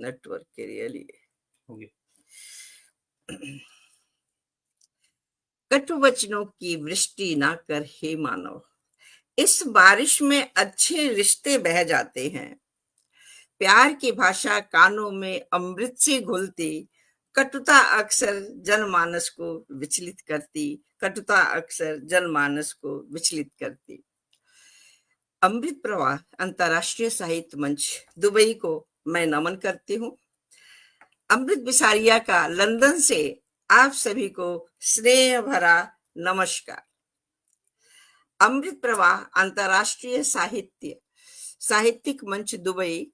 Network के लिए हो गया। कटु वचनों की वृष्टि ना कर हे मानव, इस बारिश में अच्छे रिश्ते बह जाते हैं। प्यार की भाषा कानों में अमृत से घुलती, कटुता अक्सर जनमानस को विचलित करती, कटुता अक्सर जनमानस को विचलित करती। अमृत प्रवाह अंतर्राष्ट्रीय साहित्य मंच दुबई को मैं नमन करती हूँ। अमृत बिसारिया का लंदन से आप सभी को स्नेह भरा नमस्कार। अमृत प्रवाह अंतर्राष्ट्रीय साहित्यिक मंच दुबई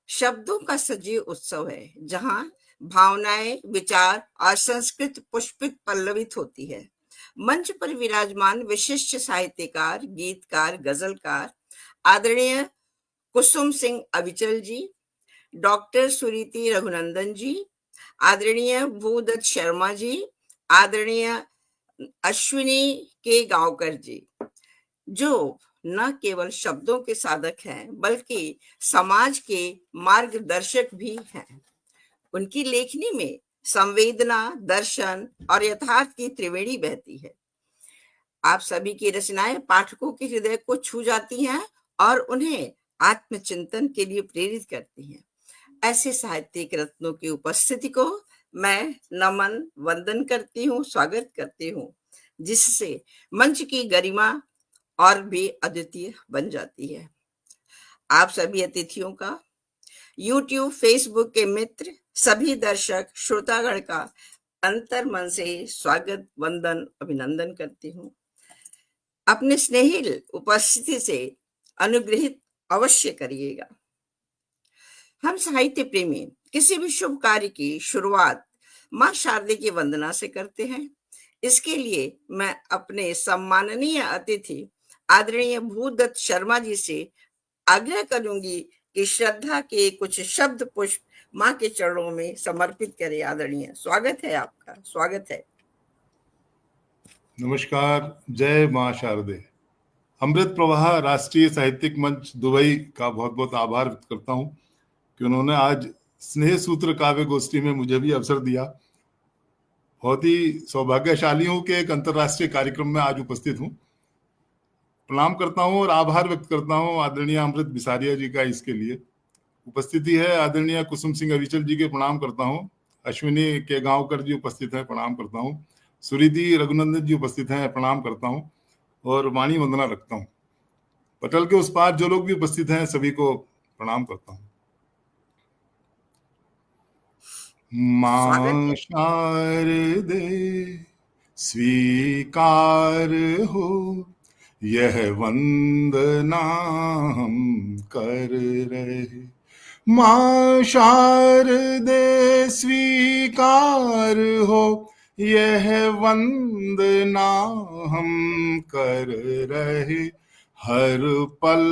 शब्दों का सजीव उत्सव है, जहां भावनाएं, विचार और संस्कृत पुष्पित पल्लवित होती है। मंच पर विराजमान विशिष्ट साहित्यकार, गीतकार, गजलकार आदरणीय कुसुम सिंह अविचल जी, डॉक्टर सुरीति रघुनंदन जी, आदरणीय भूदत्त शर्मा जी, आदरणीय अश्विनी के गांवकर जी, जो न केवल शब्दों के साधक हैं बल्कि समाज के मार्गदर्शक भी हैं। उनकी लेखनी में संवेदना, दर्शन और यथार्थ की त्रिवेणी बहती है। आप सभी की रचनाएं पाठकों के हृदय को छू जाती हैं और उन्हें आत्मचिंतन के लिए प्रेरित करती हैं। ऐसे साहित्यिक रत्नों की उपस्थिति को मैं नमन वंदन करती हूँ, स्वागत करती हूँ, जिससे मंच की गरिमा और भी अद्वितीय बन जाती है। आप सभी अतिथियों का, YouTube, फेसबुक के मित्र, सभी दर्शक श्रोतागण का अंतर्मन से स्वागत, वंदन, अभिनंदन करती हूँ। अपने स्नेहिल उपस्थिति से अनुग्रहित अवश्य करिएगा। हम साहित्य प्रेमी किसी भी शुभ कार्य की शुरुआत मां शारदे की वंदना से करते हैं। इसके लिए मैं अपने सम्माननीय अतिथि आदरणीय भूदत्त शर्मा जी से आग्रह करूंगी कि श्रद्धा के कुछ शब्द पुष्प मां के चरणों में समर्पित करें। आदरणीय, स्वागत है आपका, स्वागत है। नमस्कार, जय मां शारदे। अमृत प्रवाह राष्ट्रीय साहित्यिक मंच दुबई का बहुत बहुत आभार व्यक्त करता हूं कि उन्होंने आज स्नेह सूत्र काव्य गोष्ठी में मुझे भी अवसर दिया। बहुत ही सौभाग्यशाली हूं कि एक अंतर्राष्ट्रीय कार्यक्रम में आज उपस्थित हूं। प्रणाम करता हूं और आभार व्यक्त करता हूं आदरणीय अमृत बिसारिया जी का इसके लिए। उपस्थिति है आदरणीय कुसुम सिंह अविचल जी के, प्रणाम करता हूं। अश्विनी के गांवकर जी उपस्थित है, प्रणाम करता हूं। सुरीति रघुनंदन जी उपस्थित हैं, प्रणाम करता हूं और वाणी वंदना रखता हूं। पटल के उस पार जो लोग भी उपस्थित हैं सभी को प्रणाम करता हूं। मां शारदे स्वीकार हो यह वंदना हम कर रहे। मां शारदे स्वीकार हो यह वंदना हम कर रहे। हर पल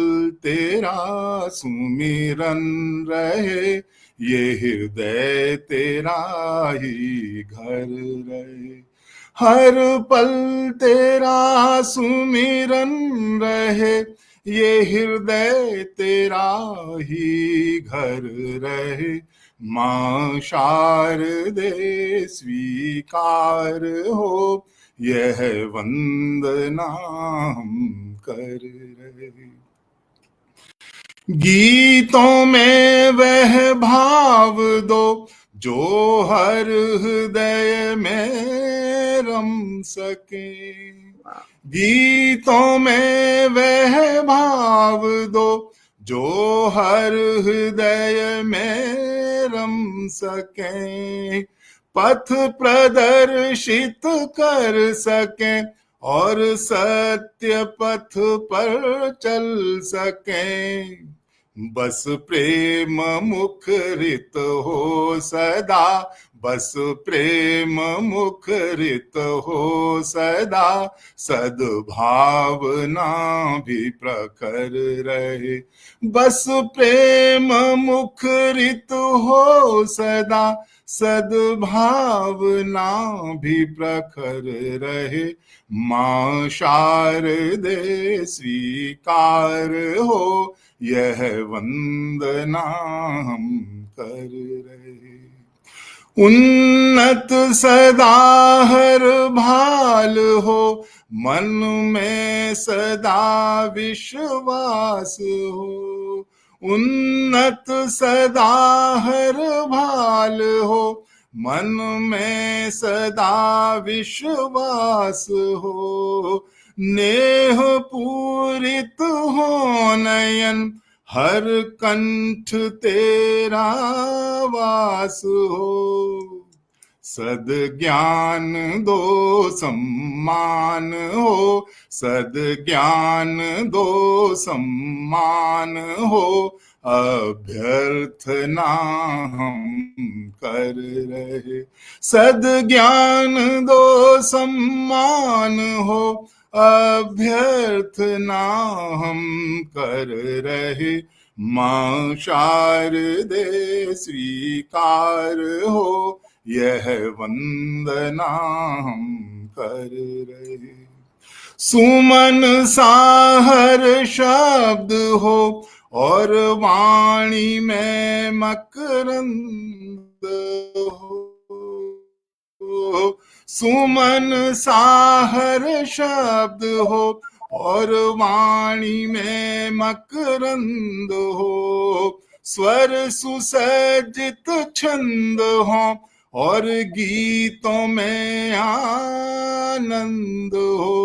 तेरा सुमिरन रहे, ये हृदय तेरा ही घर रहे। हर पल तेरा सुमिरन रहे, ये हृदय तेरा ही घर रहे। मां शारदे स्वीकार हो यह वंदना हम कर रहे। गीतों में वह भाव दो जो हर हृदय में रम सके। गीतों में वह भाव दो जो हर हृदय में रम सके। पथ प्रदर्शित कर सके और सत्य पथ पर चल सके। बस प्रेम मुखरित हो सदा, बस प्रेम मुखरित हो सदा। सद्भावना भी प्रखर रहे, बस प्रेम मुखरित हो सदा। सद्भावना भी प्रखर रहे। मां शारदे स्वीकार हो यह वंदना हम कर रहे। उन्नत सदा हर भाल हो, मन में सदा विश्वास हो। उन्नत सदा हर भाल हो, मन में सदा विश्वास हो। नेह पूरित हो नयन, हर कंठ तेरा वास हो। सद ज्ञान दो सम्मान हो, सद ज्ञान दो सम्मान हो। अभ्यर्थना हम कर रहे। सद ज्ञान दो सम्मान हो, अभ्यर्थना हम कर रहे। मां शारदे स्वीकार हो, यह वंदना हम कर रहे। सुमन साहर शब्द हो, और वाणी में मकरंद हो। सुमन साहर शब्द हो, और वाणी में मकरंद हो। स्वर सुसज्जित छंद हो, और गीतों में आनंद हो।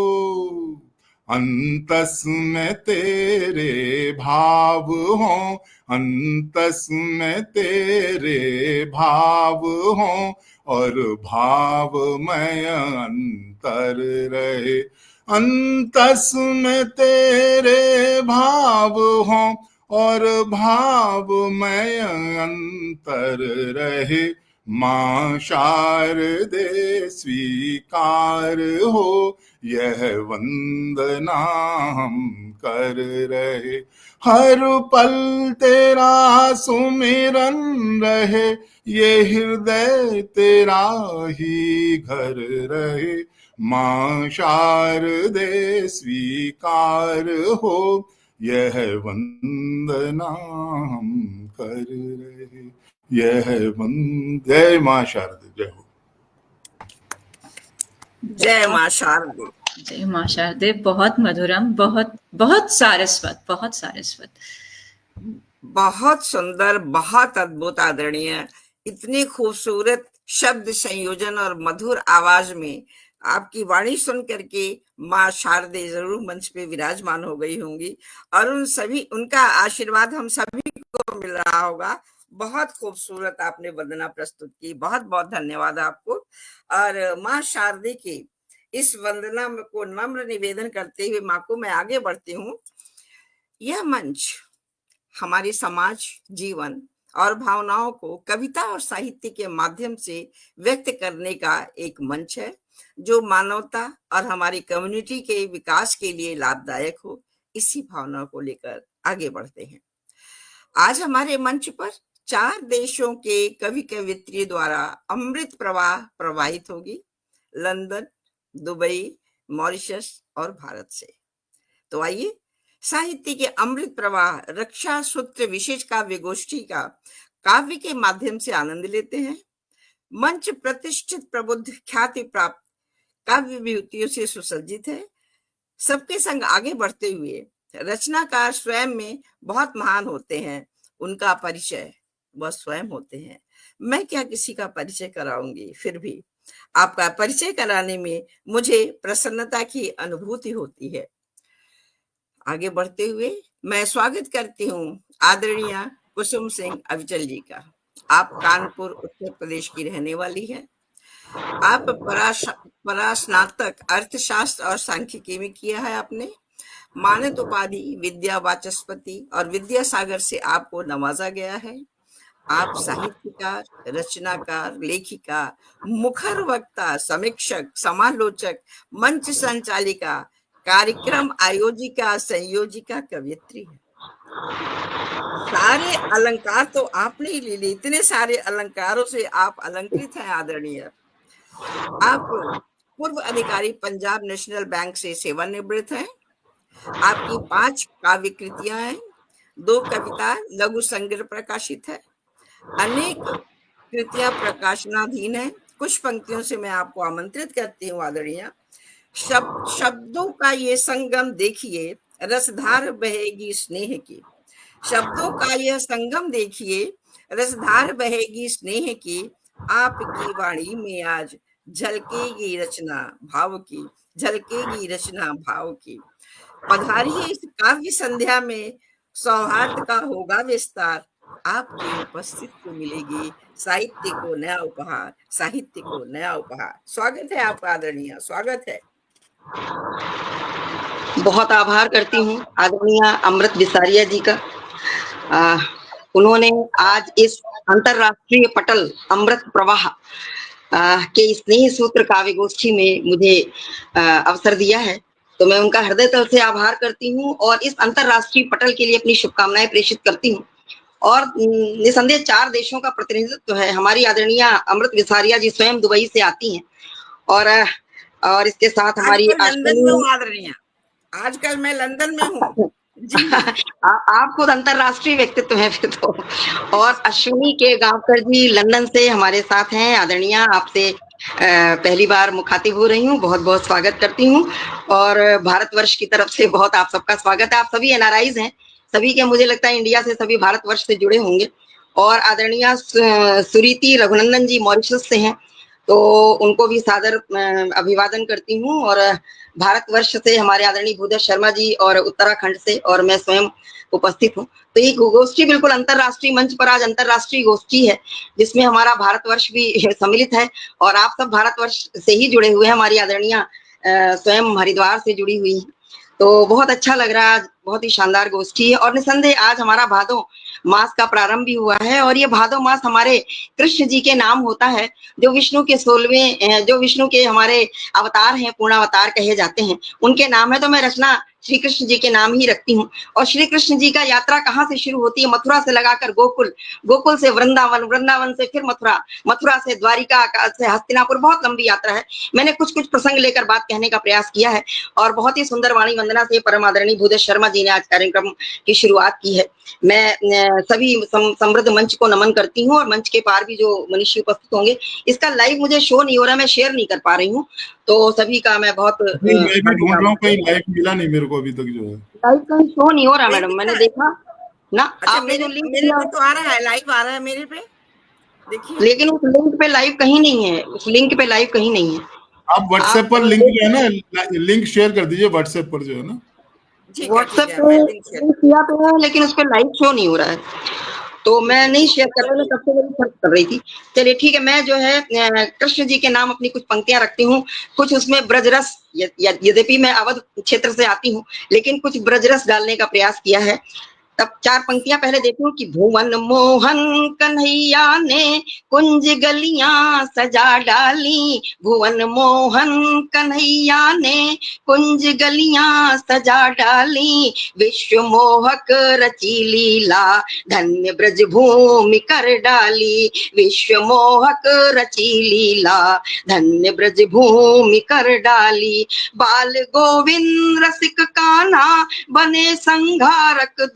अंतस में तेरे भाव हो, अंतस में तेरे भाव हो। और भावमय अंतर रहे। अंतस में तेरे भाव हो, और भावमय अंतर रहे। मां शारदे स्वीकार हो, यह वंदना हम कर रहे। हर पल तेरा सुमिरन रहे, ये हृदय तेरा ही घर रहे। मां शारदे स्वीकार हो, यह वंदना हम कर रहे। यह जय मां शारदे। जय हो। जय मां शारदे। जय मां शारदे। बहुत मधुरम, बहुत बहुत सारस्वत, बहुत सारस्वत, बहुत सुंदर, बहुत अद्भुत आदरणीय। इतनी खूबसूरत शब्द संयोजन और मधुर आवाज में आपकी वाणी सुन करके मां शारदे जरूर मंच पे विराजमान हो गई होंगी, और उन सभी उनका आशीर्वाद हम सभी को मिल रहा होगा। बहुत खूबसूरत आपने वंदना प्रस्तुत की, बहुत बहुत धन्यवाद आपको। और मां शारदे की इस वंदना को नम्र निवेदन करते हुए मां को मैं आगे बढ़ती हूँ। यह मंच हमारे समाज, जीवन और भावनाओं को कविता और साहित्य के माध्यम से व्यक्त करने का एक मंच है, जो मानवता और हमारी कम्युनिटी के विकास के लिए लाभदायक हो। इसी भावना को लेकर आगे बढ़ते हैं। आज हमारे मंच पर 4 देशों के कवि कवियत्री द्वारा अमृत प्रवाह प्रवाहित होगी, लंदन, दुबई, मॉरिशस और भारत से। तो आइए साहित्य के अमृत प्रवाह रक्षा सूत्र विशेष काव्य गोष्ठी का काव्य के माध्यम से आनंद लेते हैं। मंच प्रतिष्ठित, प्रबुद्ध, ख्याति प्राप्त काव्य विभूतियों से सुसज्जित है। सबके संग आगे बढ़ते हुए रचनाकार स्वयं में बहुत महान होते हैं, उनका परिचय वह स्वयं होते हैं। मैं क्या किसी का परिचय कराऊंगी, फिर भी आपका परिचय कराने में मुझे प्रसन्नता की अनुभूति होती है। आगे बढ़ते हुए मैं स्वागत करती हूँ आदरणीय कुसुम सिंह अविचल जी का। आप कानपुर उत्तर प्रदेश की रहने वाली है। आप परास्नातक अर्थशास्त्र और सांख्यिकी में किया है आपने। मानद उपाधि विद्या वाचस्पति और विद्यासागर से आपको नवाजा गया है। आप साहित्यकार, रचनाकार, लेखिका, मुखर वक्ता, समीक्षक, समालोचक, मंच संचालिका, कार्यक्रम आयोजिका, संयोजिका, कवियत्री है। सारे अलंकार तो आपने ही ले लिए, इतने सारे अलंकारों से आप अलंकृत हैं आदरणीय। आप पूर्व अधिकारी पंजाब नेशनल बैंक से सेवानिवृत्त हैं। आपकी 5 काव्य कृतियां हैं, 2 कविता लघु संग्रह प्रकाशित है। अनेक कृतियां प्रकाशनाधीन है। कुछ पंक्तियों से मैं आपको आमंत्रित करती हूँ आदरणीय। शब्दों का ये संगम देखिए, रसधार बहेगी स्नेह की। शब्दों का यह संगम देखिए, रसधार बहेगी स्नेह की। आपकी वाणी में आज झलकेगी रचना भाव की, झलकेगी रचना भाव की। पधारिए इस काव्य संध्या में, सौहार्द का होगा विस्तार। आपकी उपस्थिति से मिलेगी साहित्य को नया उपहार, साहित्य को नया उपहार। स्वागत है आपका आदरणीय, स्वागत है। बहुत आभार करती हूँ आदरणीय अमृत विसारिया जी का। उन्होंने आज इस अंतरराष्ट्रीय पटल अमृत प्रवाह के स्नेह सूत्र काव्य गोष्ठी में मुझे अवसर दिया है, तो मैं उनका हृदय तल से आभार करती हूँ और इस अंतरराष्ट्रीय पटल के लिए अपनी शुभकामनाएं प्रेषित करती हूँ। और निसंदेह 4 देशों का प्रतिनिधित्व है। हमारी आदरणीय अमृत विसारिया जी स्वयं दुबई से आती हैं और इसके साथ हमारी आजकल लंदन में अश्विनी हूँ आदरणीय, आजकल मैं लंदन में हूँ जी। आप खुद अंतरराष्ट्रीय व्यक्तित्व हैं फिर तो। और अश्विनी के गांवकर जी लंदन से हमारे साथ हैं। आदरणीय, आपसे पहली बार मुखातिब हो रही हूँ, बहुत बहुत स्वागत करती हूँ। और भारतवर्ष की तरफ से बहुत आप सबका स्वागत है। आप सभी एनआरआईज हैं, सभी के मुझे लगता है इंडिया से सभी भारतवर्ष से जुड़े होंगे। और आदरणीय सुरीति रघुनंदन जी मॉरिशस से हैं, तो उनको भी सादर अभिवादन करती हूँ। और भारतवर्ष से हमारे आदरणीय भूदेव शर्मा जी और उत्तराखंड से और मैं स्वयं उपस्थित हूँ। तो ये गोष्ठी बिल्कुल अंतरराष्ट्रीय मंच पर आज अंतरराष्ट्रीय गोष्ठी है, जिसमें हमारा भारतवर्ष भी सम्मिलित है और आप सब भारतवर्ष से ही जुड़े हुए हैं। हमारी आदरणीय स्वयं हरिद्वार से जुड़ी हुई है, तो बहुत अच्छा लग रहा है। बहुत ही शानदार गोष्ठी है और निसंदेह आज हमारा भादो मास का प्रारंभ भी हुआ है। और ये भादो मास हमारे कृष्ण जी के नाम होता है, जो विष्णु के 16वें, जो विष्णु के हमारे अवतार हैं, पूर्ण अवतार कहे जाते हैं, उनके नाम है। तो मैं रचना श्री कृष्ण जी के नाम ही रखती हूँ। और श्री कृष्ण जी का यात्रा कहाँ से शुरू होती है? मथुरा से लगाकर गोकुल, गोकुल से वृंदावन, वृंदावन से फिर मथुरा, मथुरा से द्वारिका से हस्तिनापुर। बहुत लंबी यात्रा है। मैंने कुछ कुछ प्रसंग लेकर बात कहने का प्रयास किया है और बहुत ही सुंदर वाणी वंदना से परम आदरणीय भूदेव शर्मा जी ने आज कार्यक्रम की शुरुआत की है। मैं सभी समृद्ध मंच को नमन करती हूँ और मंच के पार भी जो मनुष्य उपस्थित होंगे। इसका लाइव मुझे शो नहीं हो रहा, मैं शेयर नहीं कर पा रही हूँ, तो सभी का मैं बहुत मैं भी ढूंढ रहा हूँ, कहीं लाइव मिला नहीं मेरे को अभी तक जो है। लाइव कहीं शो नहीं हो रहा नहीं मैडम, दिख मैंने रहा है? देखा ना। अच्छा, आपने जो लिंक मेरे दिया, पे तो आ रहा है, लाइव आ रहा है मेरे पे, देखिए। लेकिन उस लिंक पे लाइव कहीं नहीं है, उस लिंक पे लाइव कहीं नहीं है। आप व्हाट्सएप पर लिंक जो है ना, लिंक शेयर कर दीजिए व्हाट्सएप पर जो है ना। ठीक है, ठीक व्हाट्सएप है, पे मैं लिंक शेयर लिंक किया तो है, लेकिन उस पर लाइव शो नहीं हो रहा है, तो मैं नहीं शेयर कर रही, मैं सबसे बड़ी फर्क कर रही थी। चलिए ठीक है, मैं जो है कृष्ण जी के नाम अपनी कुछ पंक्तियां रखती हूँ, कुछ उसमें ब्रजरस, यद्यपि मैं अवध क्षेत्र से आती हूँ, लेकिन कुछ ब्रजरस डालने का प्रयास किया है। तब 4 पंक्तियां पहले देखती हूँ कि भुवन मोहन कन्हैया ने कुंज गलियां सजा डाली, भुवन मोहन कन्हैया ने कुंज गलियां सजा डाली, विश्व मोहक रची लीला धन्य ब्रज भूमि कर डाली, विश्व मोहक रची लीला धन्य ब्रज भूमि कर डाली, बाल गोविंद रसिक कान्हा बने संघारक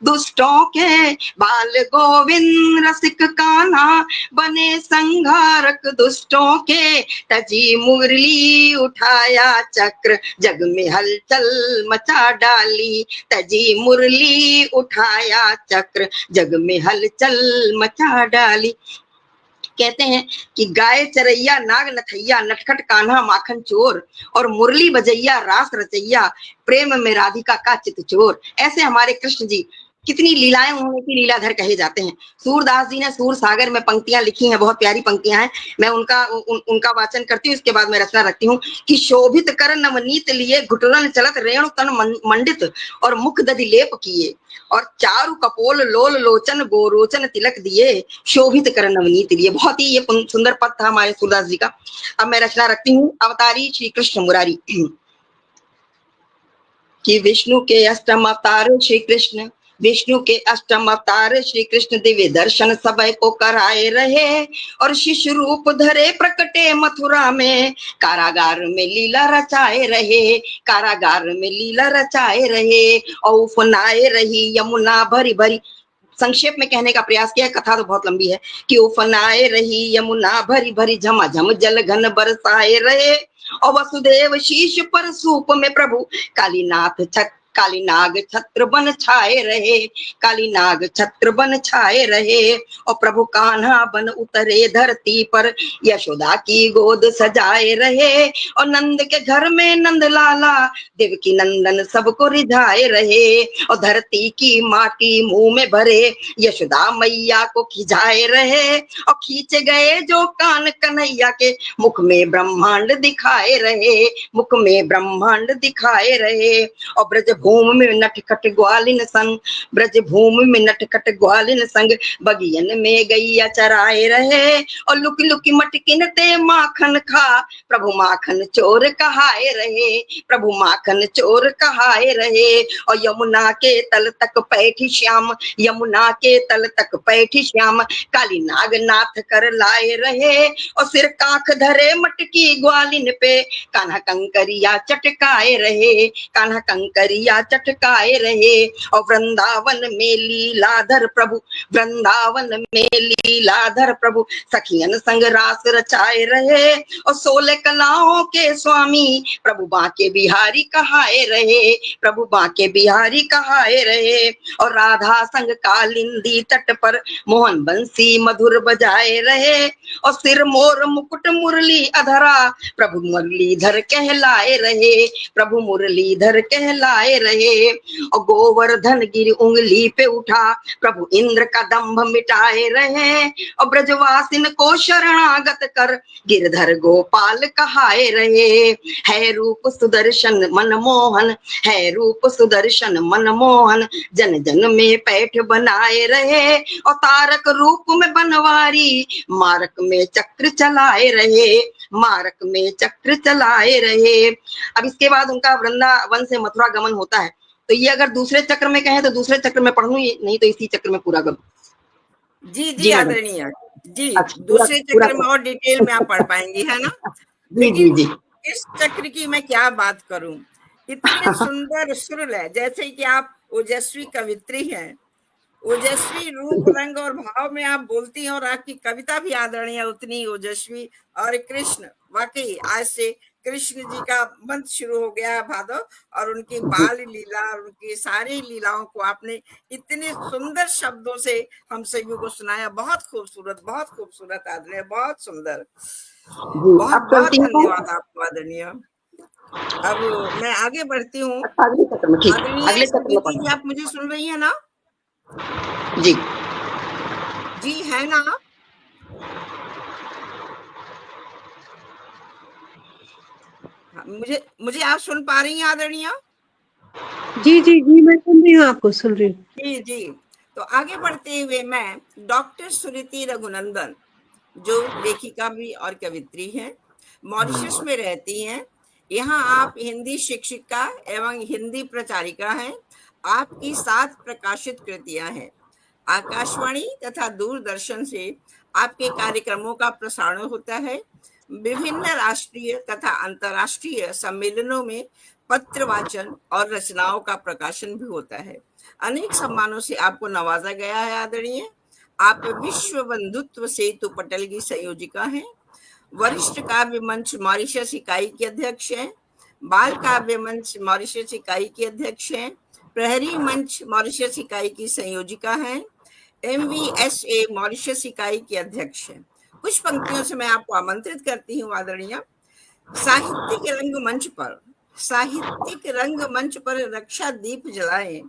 दुष्टों के, बाल गोविंद रसिक कान्हा बने संघारक दुष्टों के, तजी मुरली उठाया चक्र जग में हलचल मचा डाली, तजी मुरली उठाया चक्र जग में हलचल मचा डाली। कहते हैं कि गाय चरैया नाग नथैया नटखट कान्हा माखन चोर और मुरली बजैया रास रचैया प्रेम में राधिका का चित चोर। ऐसे हमारे कृष्ण जी कितनी लीलाएं उन्होंने की, लीलाधर कहे जाते हैं। सूरदास जी ने सूर सागर में पंक्तियां लिखी हैं, बहुत प्यारी पंक्तियां हैं। मैं उनका वाचन करती हूँ, इसके बाद मैं रचना रखती हूँ कि शोभित कर नवनीत लिए घुटरन चलत रेणु तन मंडित और मुख दधि लेप किए और चारु कपोल लोल लोचन गोरोचन तिलक दिए, शोभित कर नवनीत लिए। बहुत ही ये सुंदर पद था हमारे सूरदास जी का। अब मैं रचना रखती हूँ अवतारी श्री कृष्ण मुरारी कि विष्णु के अष्टम अवतार श्री कृष्ण, विष्णु के अष्टम अवतार श्री कृष्ण दिव्य दर्शन सबय को कराए रहे और शिशु रूप धरे प्रकटे मथुरा में, कारागार में लीला रचाए रहे, कारागार में लीला रचाए रहे और उफनाए रही यमुना भरी भरी, संक्षेप में कहने का प्रयास किया, कथा तो बहुत लंबी है। कि उफनाए रही यमुना भरी भरी झमाझम जल घन बरसाए रहे, और वसुदेव शीश पर सूप में प्रभु काली नाग छत्र बन छाए रहे, काली नाग छत्र बन छाए रहे। और प्रभु कान्हा बन उतरे धरती पर, यशोदा की गोद सजाए रहे। और नंद के घर में नंद लाला, देवकी नंदन सबको रिझाए रहे। और धरती की माटी मुंह में भरे, यशोदा मैया को खिंचाए रहे। और खींचे गए जो कान कन्हैया के, मुख में ब्रह्मांड दिखाए रहे, मुख में ब्रह्मांड दिखाए रहे। और ब्रज भूमि में नटखट ग्वालिन संग, ब्रज भूमि में नटखट ग्वालिन संग, बगियन में गैया चराए रहे। और लुकी लुकी मटकिन ते माखन खा, प्रभु माखन चोर कहाए रहे, प्रभु माखन चोर कहाए रहे। और यमुना के तल तक बैठी श्याम, यमुना के तल तक बैठी श्याम, काली नाग नाथ कर लाए रहे। और सिर काख धरे मटकी ग्वालिन पे, कान्हा कंकरिया चटकाए रहे, कान्हा कंकरिया चटकाए रहे। और वृंदावन में लीलाधर प्रभु, वृंदावन में लीलाधर प्रभु, सखियन संग रास रचाए रहे। और 16 कलाओं के स्वामी, प्रभु बांके बिहारी कहाए रहे, प्रभु बांके बिहारी कहाए रहे। और राधा संग कालिंदी तट पर, मोहन बंसी मधुर बजाए रहे। और सिर मोर मुकुट मुरली अधरा, प्रभु मुरलीधर कहलाए रहे, प्रभु मुरलीधर कहलाए रहे। और गोवर्धन गिर उंगली पे उठा, प्रभु इंद्र का दंभ मिटाए रहे। और ब्रजवासिन को शरणागत कर, गिरधर गोपाल कहाए रहे। है रूप सुदर्शन मनमोहन, है रूप सुदर्शन मनमोहन, जन जन में पैठ बनाए रहे। और तारक रूप में बनवारी, मारक में चक्र चलाए रहे, मारक में चक्र चलाए रहे। अब इसके बाद उनका वृंदावन से मथुरा गमन होता है। तो ये अगर दूसरे चक्र में कहें तो दूसरे चक्र में पढ़ लूं, नहीं तो इसी चक्र में पूरा करूं। जी आदरणीय जी। अच्छा, दूसरे पूरा चक्र में और डिटेल में आप पढ़ पाएंगी, है ना? जी जी जी। इस चक्र की मैं क्या बात करूं, इतने सुंदर सुर है, जैसे कि आप ओजस्वी कवित्री हैं, ओजस्वी रूप रंग और भाव में आप बोलती हैं, और आपकी कविता भी आदरणीय उतनी ओजस्वी। और कृष्ण, वाकई आज से कृष्ण जी का मंथ शुरू हो गया भादव, और उनकी बाल लीला और उनकी सारी लीलाओं को आपने इतने सुंदर शब्दों से हम सभी को सुनाया। बहुत खूबसूरत आदरणीय, बहुत सुंदर। बहुत बहुत धन्यवाद आपको आदरणीय। अब मैं आगे बढ़ती हूँ। अगले चक्र में, ठीक, आदरणीय संगीती जी, आप मुझे सुन रही है ना? जी जी है ना? मुझे आप सुन पा रही हैं आदरणीय? जी जी जी, मैं सुन रही हूँ, आपको सुन रही हूँ। जी जी। तो आगे बढ़ते हुए मैं डॉक्टर सुरीति रघुनंदन, जो लेखिका भी और कवित्री हैं, मॉरिशस में रहती हैं। यहाँ आप हिंदी शिक्षिका एवं हिंदी प्रचारिका हैं। आपकी 7 प्रकाशित कृतियां हैं। आकाशवाणी तथा दूरदर्शन से आपके कार्यक्रमों का प्रसारण होता है। विभिन्न राष्ट्रीय तथा अंतर्राष्ट्रीय सम्मेलनों में पत्र वाचन और रचनाओं का प्रकाशन भी होता है। अनेक सम्मानों से आपको नवाजा गया है आदरणीय। आप विश्व बंधुत्व सेतु पटल की संयोजिका हैं। वरिष्ठ काव्य मंच मॉरिशस इकाई के अध्यक्ष हैं। बाल काव्य मंच मॉरिशस इकाई के अध्यक्ष हैं। प्रहरी मंच मॉरिशस इकाई की संयोजिका हैं। MVSA मॉरिशस इकाई के अध्यक्ष हैं। कुछ पंक्तियों से मैं आपको आमंत्रित करती हूँ आदरणीय। साहित्यिक रंगमंच पर रक्षा दीप जलाएं,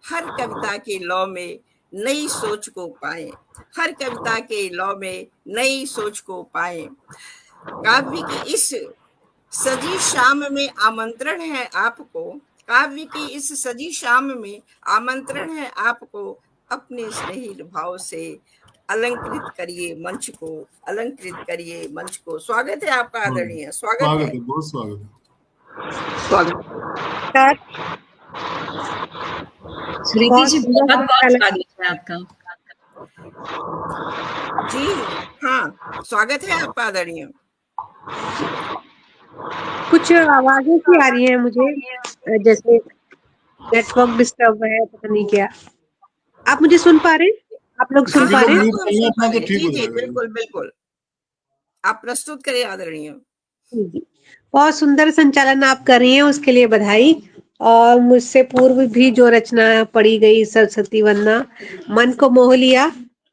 हर कविता के लौ में नई सोच को पाएं, हर कविता के लौ में नई सोच को पाएं। काव्य की इस सजी शाम में आमंत्रण है आपको, काव्य की इस सजी शाम में आमंत्रण है आपको, अपने स्नेही भाव से अलंकृत करिए मंच को, अलंकृत करिए मंच को। स्वागत है आपका आदरणीय, स्वागत है, बहुत स्वागत है। सुरीति जी, बहुत बहुत स्वागत है आपका। जी हाँ, स्वागत है आपका आदरणीय। कुछ आवाजें सी आ रही है मुझे, जैसे नेटवर्क डिस्टर्ब है, पता नहीं क्या। आप मुझे सुन पा रहे हैं? आप लोग सुन सभी पा लोग रहे हैं? म्यूट कर लें अपना तो ठीक जी हो जी जाएगा। बिल्कुल बिल्कुल, आप प्रस्तुत करिए आदरणीय। जी जी। बहुत सुंदर संचालन आप कर रही हैं, उसके लिए बधाई। और मुझसे पूर्व भी जो रचना पढ़ी गई सरस्वती वंदना, मन को मोह लिया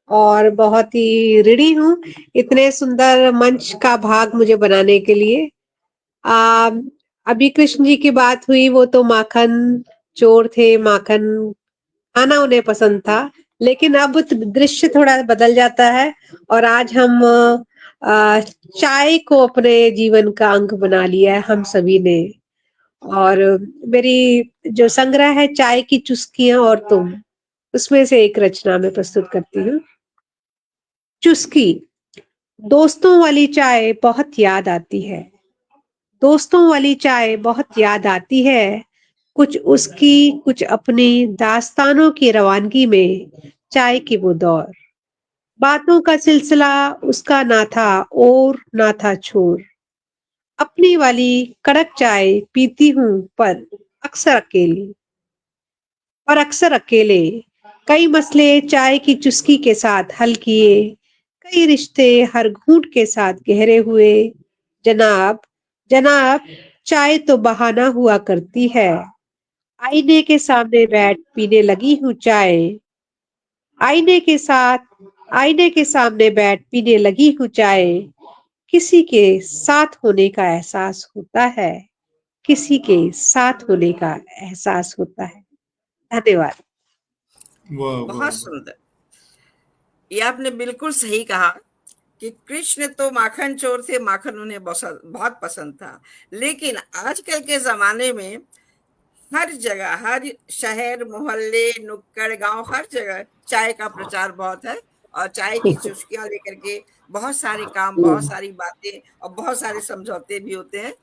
और बहुत ही ऋणी हूँ इतने सुंदर मंच का भाग मुझे बनाने के लिए। आ, अभी कृष्ण जी की बात हुई, वो तो माखन चोर थे, माखन खाना उन्हें पसंद था। लेकिन अब दृश्य थोड़ा बदल जाता है और आज हम अ, चाय को अपने जीवन का अंग बना लिया है हम सभी ने। और मेरी जो संग्रह है चाय की चुस्कियां और तुम, उसमें से एक रचना मैं प्रस्तुत करती हूँ। चुस्की। दोस्तों वाली चाय बहुत याद आती है, दोस्तों वाली चाय बहुत याद आती है। कुछ उसकी कुछ अपनी दास्तानों की रवानगी में चाय की वो दौर, बातों का सिलसिला उसका ना था और ना था छोर। अपनी वाली कड़क चाय पीती हूँ पर अक्सर अकेली, और अक्सर अकेले। कई मसले चाय की चुस्की के साथ हल किए, कई रिश्ते हर घूंट के साथ गहरे हुए। जनाब, जनाब, चाय तो बहाना हुआ करती है। आईने के सामने बैठ पीने लगी हूँ चाय, आईने के साथ आईने के सामने बैठ पीने लगी हूँ चाय। किसी के साथ होने का एहसास होता है, किसी के साथ होने का एहसास होता है। धन्यवाद। वाह वाह बहुत वाह। सुंदर। ये आपने बिल्कुल सही कहा कि कृष्ण तो माखन चोर थे, माखन उन्हें बहुत पसंद था। लेकिन आजकल के जमाने में हर जगह, हर शहर, मोहल्ले, नुक्कड़, गांव, हर जगह चाय का प्रचार बहुत है। और चाय की चुस्कियां लेकर के बहुत सारे काम, बहुत सारी बातें और बहुत सारे समझौते भी होते हैं।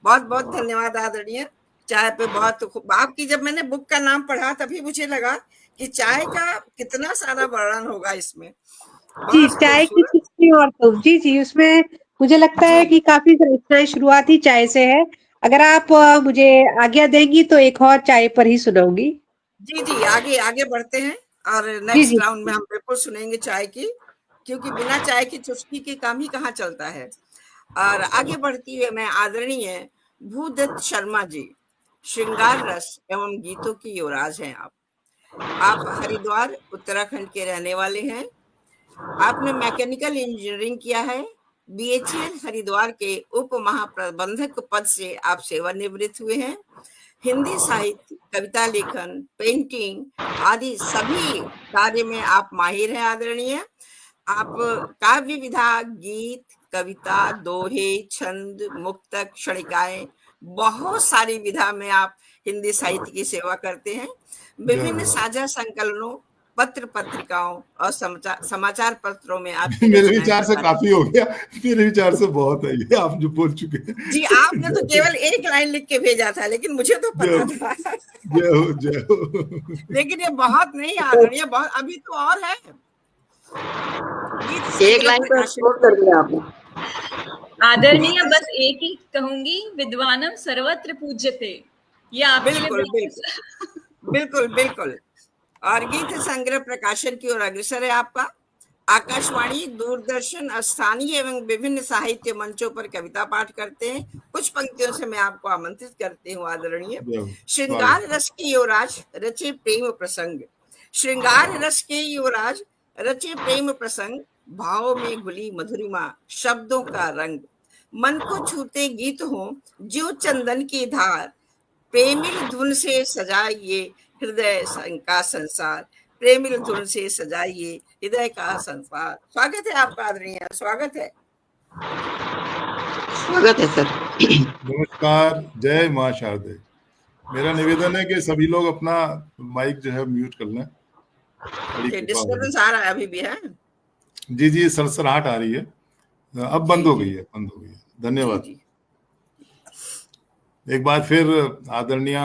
बहुत बहुत धन्यवाद आदरणीय। चाय पे बहुत आपकी जब मैंने बुक का नाम पढ़ा तभी मुझे लगा कि चाय का कितना सारा वर्णन होगा इसमें। जी, बहुत चाय की खूबसूरत। चुस्की और तुम। जी जी, उसमें मुझे लगता जी है कि काफी रचनाएं शुरुआत ही चाय से है। अगर आप मुझे आज्ञा देंगी तो एक और चाय पर ही सुनाऊंगी। जी जी, आगे आगे बढ़ते हैं और जी नेक्स्ट जी। राउंड में हम बिल्कुल सुनेंगे चाय की, क्योंकि बिना चाय की चुस्की के काम ही कहाँ चलता है। और आगे बढ़ती हुए मैं आदरणीय भूदत्त शर्मा जी, श्रृंगार रस एवं गीतों की युवराज हैं आप हरिद्वार उत्तराखंड के रहने वाले हैं। आपने मैकेनिकल इंजीनियरिंग किया है। बीएचईएल हरिद्वार के उप महाप्रबंधक पद से आप सेवानिवृत्त हुए हैं। हिंदी साहित्य, कविता लेखन, पेंटिंग आदि सभी कार्य में आप माहिर हैं आदरणीय। आप काव्य विधा, गीत, कविता, दोहे, छंद, मुक्तक, क्षणिकाएं, बहुत सारी विधा में आप हिंदी साहित्य की सेवा करते हैं। जय विभिन्न हो। साझा संकलनों, पत्र पत्रिकाओं और समाचार पत्रों में आपकी मेरे रचनाएं विचार से प्रकाशित काफी हो गया, मेरे विचार से बहुत है ये आप जो बोल चुके हैं। जी। आपने तो केवल एक लाइन लिख के भेजा था, लेकिन मुझे तो जय पता हो, था। जय हो, जय हो। लेकिन ये बहुत नहीं आदरणीय, बहुत अभी तो और है। गीत एक संग्रह लाइन पर प्रकाशन एक्सप्लोर कर दिया आपने। आदरणीय, गीत, बस एक ही कहूंगी, विद्वानम सर्वत्र पूज्यते। ये आपके लिए बिल्कुल बिल्कुल बिल्कुल। बिल्कुल बिल्कुल। और गीत संग्रह प्रकाशन की ओर अग्रसर है आपका। आकाशवाणी, दूरदर्शन, स्थानीय एवं विभिन्न साहित्य मंचों पर कविता पाठ करते हैं। कुछ पंक्तियों से मैं आपको आमंत्रित करती हूँ आदरणीय। जय हो, स्वागत। श्रृंगार रस की युवराज रचे प्रेम प्रसंग, श्रृंगार रस के युवराज रचे प्रेम प्रसंग, भाव में घुली मधुरिमा, शब्दों का रंग, मन को छूते गीत हो जो चंदन की धार, प्रेमिल धुन से सजाइए हृदय का संसार, प्रेमिल धुन से सजाइए हृदय का संसार। स्वागत है आपका आदरणीय, स्वागत है। स्वागत है सर। नमस्कार, जय माँ शारदे। मेरा निवेदन है कि सभी लोग अपना माइक जो है म्यूट कर लें, बड़ी ये कृपा होगी। डिस्टर्बेंस आ रहा है अभी भी है। जी जी, सरसराहट आ रही है। अब जी बंद हो जी गई है, बंद हो गई है। जी धन्यवाद। जी। एक बार फिर आदरणीय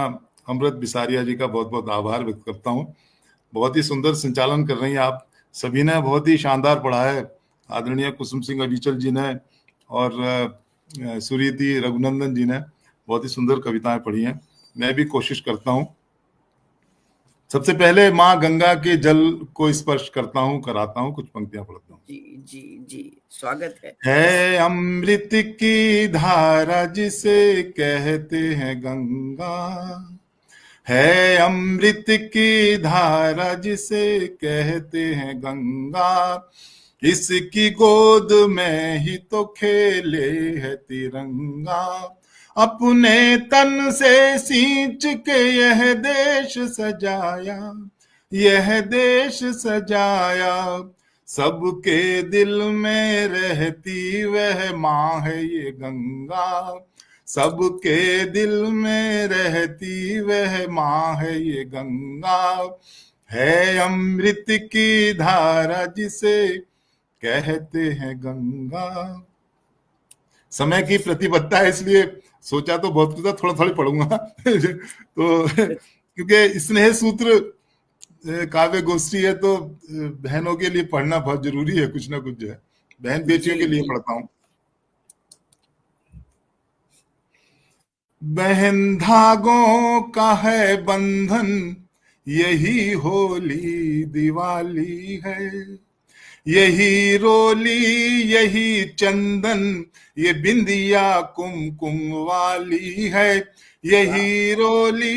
अमृत बिसारिया जी का बहुत बहुत आभार व्यक्त करता हूँ। बहुत ही सुंदर संचालन कर रही हैं आप सभी ने, बहुत ही शानदार पढ़ा है। आदरणीय कुसुम सिंह अविचल जी ने और सुरीति रघुनंदन जी ने बहुत ही सुंदर कविताएं पढ़ी हैं। मैं भी कोशिश करता हूँ सबसे पहले माँ गंगा के जल को स्पर्श करता हूँ, कराता हूँ, कुछ पंक्तियां पढ़ता हूँ। जी जी जी, स्वागत है। है अमृत की धारा जिसे कहते हैं गंगा, है अमृत की धारा जिसे कहते हैं गंगा, इसकी गोद में ही तो खेले है तिरंगा, अपने तन से सींच के यह देश सजाया, यह देश सजाया, सबके दिल में रहती वह माँ है ये गंगा, सबके दिल में रहती वह माँ है ये गंगा, है अमृत की धारा जिसे कहते हैं गंगा। समय की प्रतिबद्धता है इसलिए सोचा तो बहुत कुछ था, थोड़ा थोड़ा पढ़ूंगा तो क्योंकि स्नेह सूत्र काव्य गोष्ठी है तो बहनों के लिए पढ़ना बहुत जरूरी है, कुछ ना कुछ जो है बहन बेटियों के लिए पढ़ता हूँ। बहन धागों का है बंधन, यही होली दिवाली है, यही रोली यही चंदन, ये बिंदिया कुमकुम वाली है, यही रोली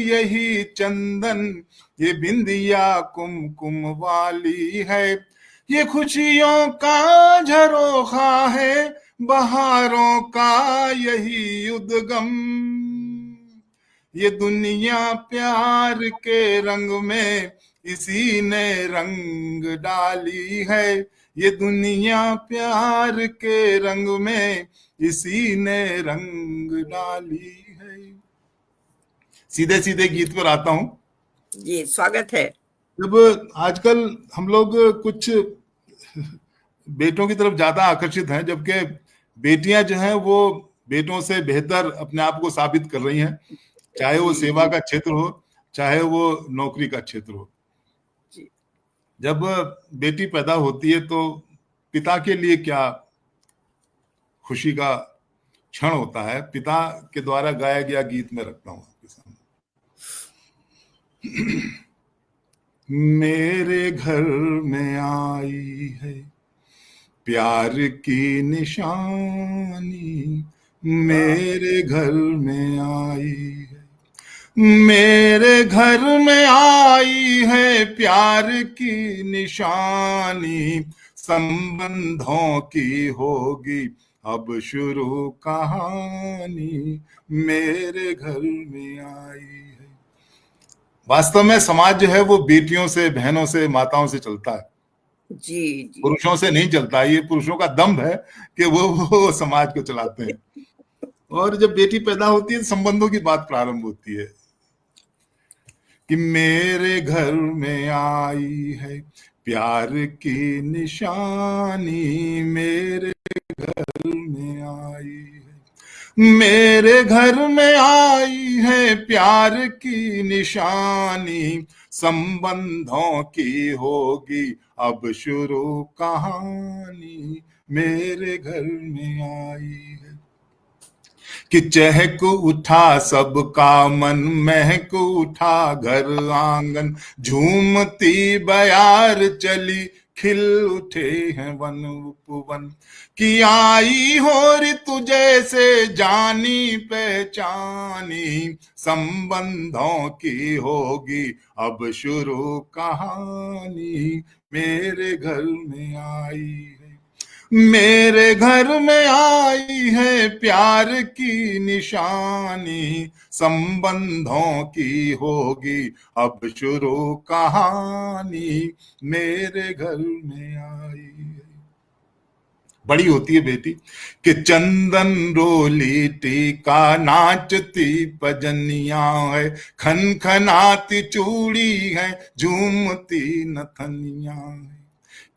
यही चंदन, ये बिंदिया कुमकुम वाली है, ये खुशियों का झरोखा है, बहारों का यही उद्गम, ये दुनिया प्यार के रंग में इसी ने रंग डाली है, ये दुनिया प्यार के रंग में इसी ने रंग डाली है। सीधे सीधे गीत पर आता हूं। जी, स्वागत है। जब आजकल हम लोग कुछ बेटों की तरफ ज्यादा आकर्षित हैं, जबकि बेटियां जो हैं वो बेटों से बेहतर अपने आप को साबित कर रही हैं, चाहे वो सेवा का क्षेत्र हो, चाहे वो नौकरी का क्षेत्र हो। जब बेटी पैदा होती है तो पिता के लिए क्या खुशी का क्षण होता है, पिता के द्वारा गाया गया गीत में रखता हूं आपके सामने। मेरे घर में आई है प्यार की निशानी, मेरे घर में आई है, मेरे घर में आई है प्यार की निशानी, संबंधों की होगी अब शुरू कहानी, मेरे घर में आई है। वास्तव में समाज जो है वो बेटियों से, बहनों से, माताओं से चलता है, जी जी, पुरुषों से नहीं चलता। ये पुरुषों का दम्भ है कि वो समाज को चलाते हैं। और जब बेटी पैदा होती है तो संबंधों की बात प्रारंभ होती है कि मेरे घर में आई है प्यार की निशानी, मेरे घर में आई है, मेरे घर में आई है प्यार की निशानी, संबंधों की होगी अब शुरू कहानी, मेरे घर में आई है। कि चहक उठा सबका मन, महक उठा घर आंगन, झूमती बयार चली, खिल उठे हैं वन उपवन, कि आई हो ऋतु जैसे जानी पहचानी, संबंधों की होगी अब शुरू कहानी, मेरे घर में आई है, मेरे घर में आई है प्यार की निशानी, संबंधों की होगी अब शुरू कहानी, मेरे घर में आई है। बड़ी होती है बेटी कि चंदन रोली टीका, नाचती पजनिया है, खन खनाती चूड़ी है, झूमती नथनिया है,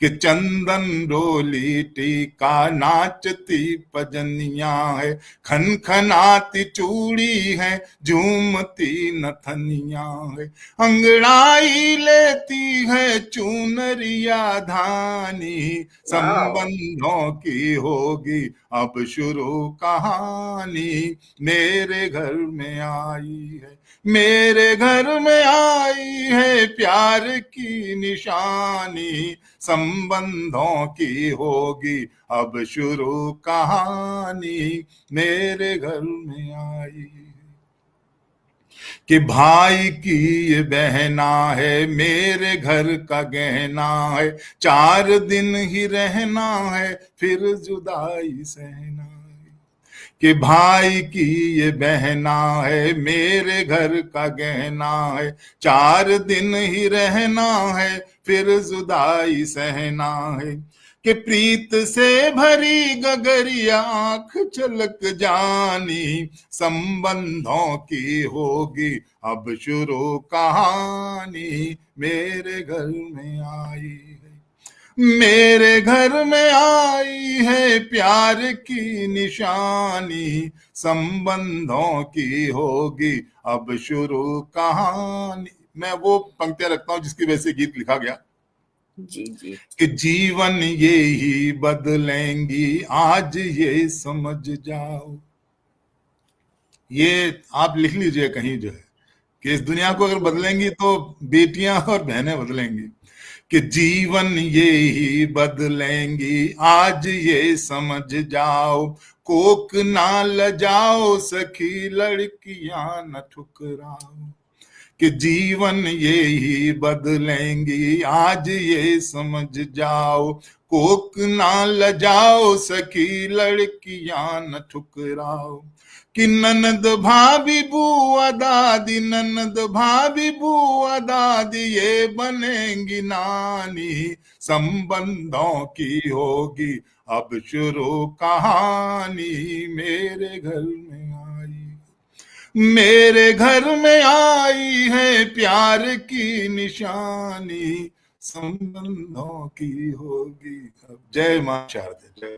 कि चंदन रोली टीका नाचती पजनिया है, खन खनाती चूड़ी है, झूमती नथनिया है, अंगड़ाई लेती है चुनरिया धानी, संबंधों की होगी अब शुरू कहानी, मेरे घर में आई है, मेरे घर में आई है प्यार की निशानी, संबंधों की होगी अब शुरू कहानी, मेरे घर में आई है। कि भाई की ये बहना है, मेरे घर का गहना है, 4 दिन ही रहना है, फिर जुदाई सहना है। कि भाई की ये बहना है, मेरे घर का गहना है, 4 दिन ही रहना है, फिर जुदाई सहना है। कि प्रीत से भरी गगरिया आंख झलक जानी, संबंधों की होगी अब शुरू कहानी, मेरे घर में आई है, मेरे घर में आई है प्यार की निशानी, संबंधों की होगी अब शुरू कहानी। मैं वो पंक्तियां रखता हूं जिसकी वजह से गीत लिखा गया। जी जी। कि जीवन ये ही बदलेंगी आज ये समझ जाओ, ये आप लिख लीजिए कहीं जो है कि इस दुनिया को अगर बदलेंगी तो बेटियां और बहनें बदलेंगी। कि जीवन ये ही बदलेंगी आज ये समझ जाओ, कोक ना लजाओ सखी लड़कियां न ठुकराओ। कि जीवन ये ही बदलेंगी आज ये समझ जाओ, कोक ना लजाओ सखी लड़कियां न ठुकराओ। कि ननद भाभी बुआ दादी, ननद भाभी बुआ दादी ये बनेंगी नानी, संबंधों की होगी अब शुरू कहानी, मेरे घर में आई, मेरे घर में आई है प्यार की निशानी, संबंधों की होगी अब। जय मां शारदा, जय।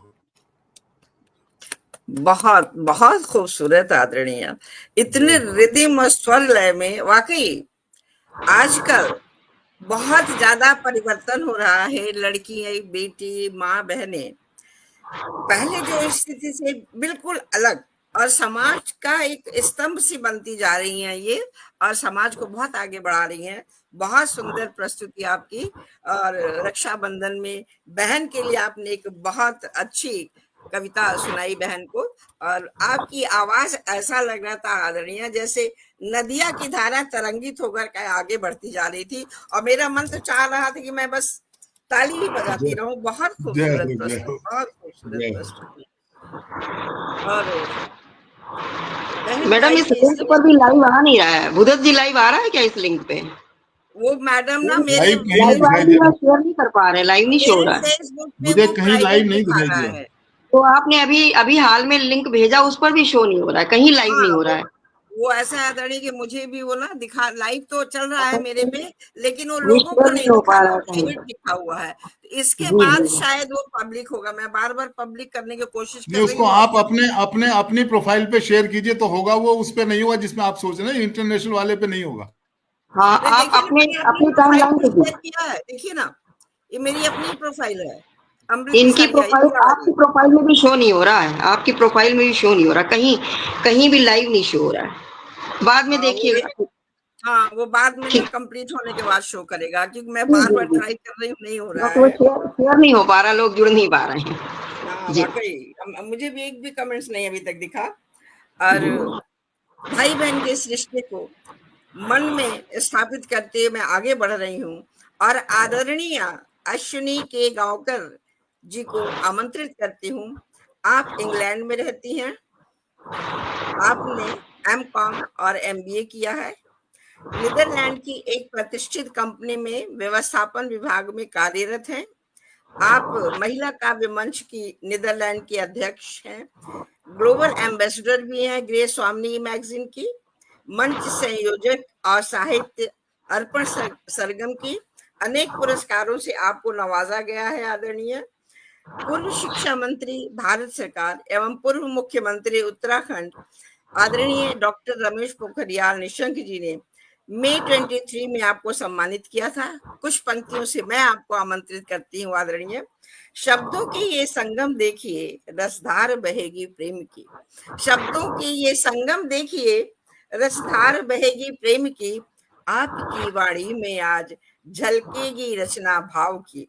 बहुत बहुत खूबसूरत आदरणीय, इतने रिदम और स्वर लय में वाकई आजकल बहुत ज्यादा परिवर्तन हो रहा है। लड़की है, बेटी, माँ, बहनें पहले जो स्थिति से बिल्कुल अलग और समाज का एक स्तंभ सी बनती जा रही हैं ये, और समाज को बहुत आगे बढ़ा रही हैं। बहुत सुंदर प्रस्तुति आपकी, और रक्षाबंधन में बहन के लिए आपने एक बहुत अच्छी कविता सुनाई बहन को, और आपकी आवाज ऐसा लग रहा था आदरणीय जैसे नदिया की धारा तरंगित होकर के आगे बढ़ती जा रही थी, और मेरा मन तो चाह रहा था कि मैं बस ताली ही बजाती रहूं। बहुत खूबसूरत प्रस्तुति, बहुत खूबसूरत प्रस्तुति। और मैडम इस लिंक पर भी लाइव आ नहीं रहा है, भूदत जी लाइव आ रहा है क्या इस लिंक पे? वो मैडम ना मेरे लाइव शेयर नहीं कर पा रहे, लाइव नहीं शो हो रहा है फेसबुक पे, मुझे वो कहीं लाइव नहीं दिखा दिखाई रहा दिया है। तो आपने अभी हाल में लिंक भेजा, उस पर भी शो नहीं हो रहा है, कहीं लाइव नहीं हो रहा है। वो ऐसा है आदरणीय कि मुझे भी वो ना दिखा, लाइव तो चल रहा है मेरे पे, लेकिन वो वो लोगों को शेयर नहीं हो दिखा पा रहा, रहा है कहीं। प्राइवेट लिखा हुआ है। इसके जी, बाद जी, जी। शायद वो पब्लिक होगा। मैं बार बार पब्लिक करने की कोशिश कर नहीं, रही उसको हूँ। आप अपनी प्रोफाइल पे शेयर कीजिए तो होगा, वो उस पे नहीं होगा जिसमें आप सोच रहे हैं, इंटरनेशनल वाले पे नहीं होगा। हाँ, तो आप देखिए ना, मैंने अपनी प्रोफाइल टाइमलाइन पे पे शेयर किया है, देखिए ना, ये मेरी अपनी प्रोफाइल है, अमृत इनकी बिसारिया, प्रोफाइल, ये वाली। आपकी प्रोफाइल में भी शो नहीं हो रहा है, आपकी प्रोफाइल में भी शो नहीं हो रहा, कहीं भी लाइव नहीं शो हो रहा है। बाद में हाँ, देखिएगा। हाँ, वो बाद में ना ठीक। कंप्लीट होने के बाद शो करेगा, क्योंकि मैं जी, बार जी, बार जी। ट्राई कर रही हूँ, नहीं हो रहा बस वो है। शेयर नहीं हो पा रहा, लोग जुड़ नहीं पा रहे हैं। हाँ जी। वाकई, मुझे भी एक भी कमेंट्स नहीं अभी तक दिखा। और भाई बहन के इस रिश्ते को मन में स्थापित करते हुए मैं आगे बढ़ रही हूँ, और आदरणीय अश्विनी के गांवकर जी को आमंत्रित करती हूँ। आप इंग्लैंड में रहती हैं, आपने एमकॉम और एमबीए किया है, नीदरलैंड की एक प्रतिष्ठित कंपनी में व्यवस्थापन विभाग में कार्यरत हैं। आप महिला काव्य मंच की नीदरलैंड की अध्यक्ष हैं, ग्लोबल एम्बेसडर भी हैं ग्रे स्वामी मैगजीन की, मंच संयोजक और साहित्य अर्पण सरगम की, अनेक पुरस्कारों से आपको नवाजा गया है आदरणीय। पूर्व शिक्षा मंत्री भारत सरकार एवं पूर्व मुख्यमंत्री उत्तराखंड आदरणीय डॉक्टर रमेश पोखरियाल निशंक जी ने मई 23 में आपको सम्मानित किया था। कुछ पंक्तियों से मैं आपको आमंत्रित करती हूँ आदरणीय। शब्दों के ये संगम देखिए, रसधार बहेगी प्रेम की। शब्दों के ये संगम देखिए, रसधार बहेगी प्रेम की। आपकी वाणी में आज झलकेगी रचना भाव की।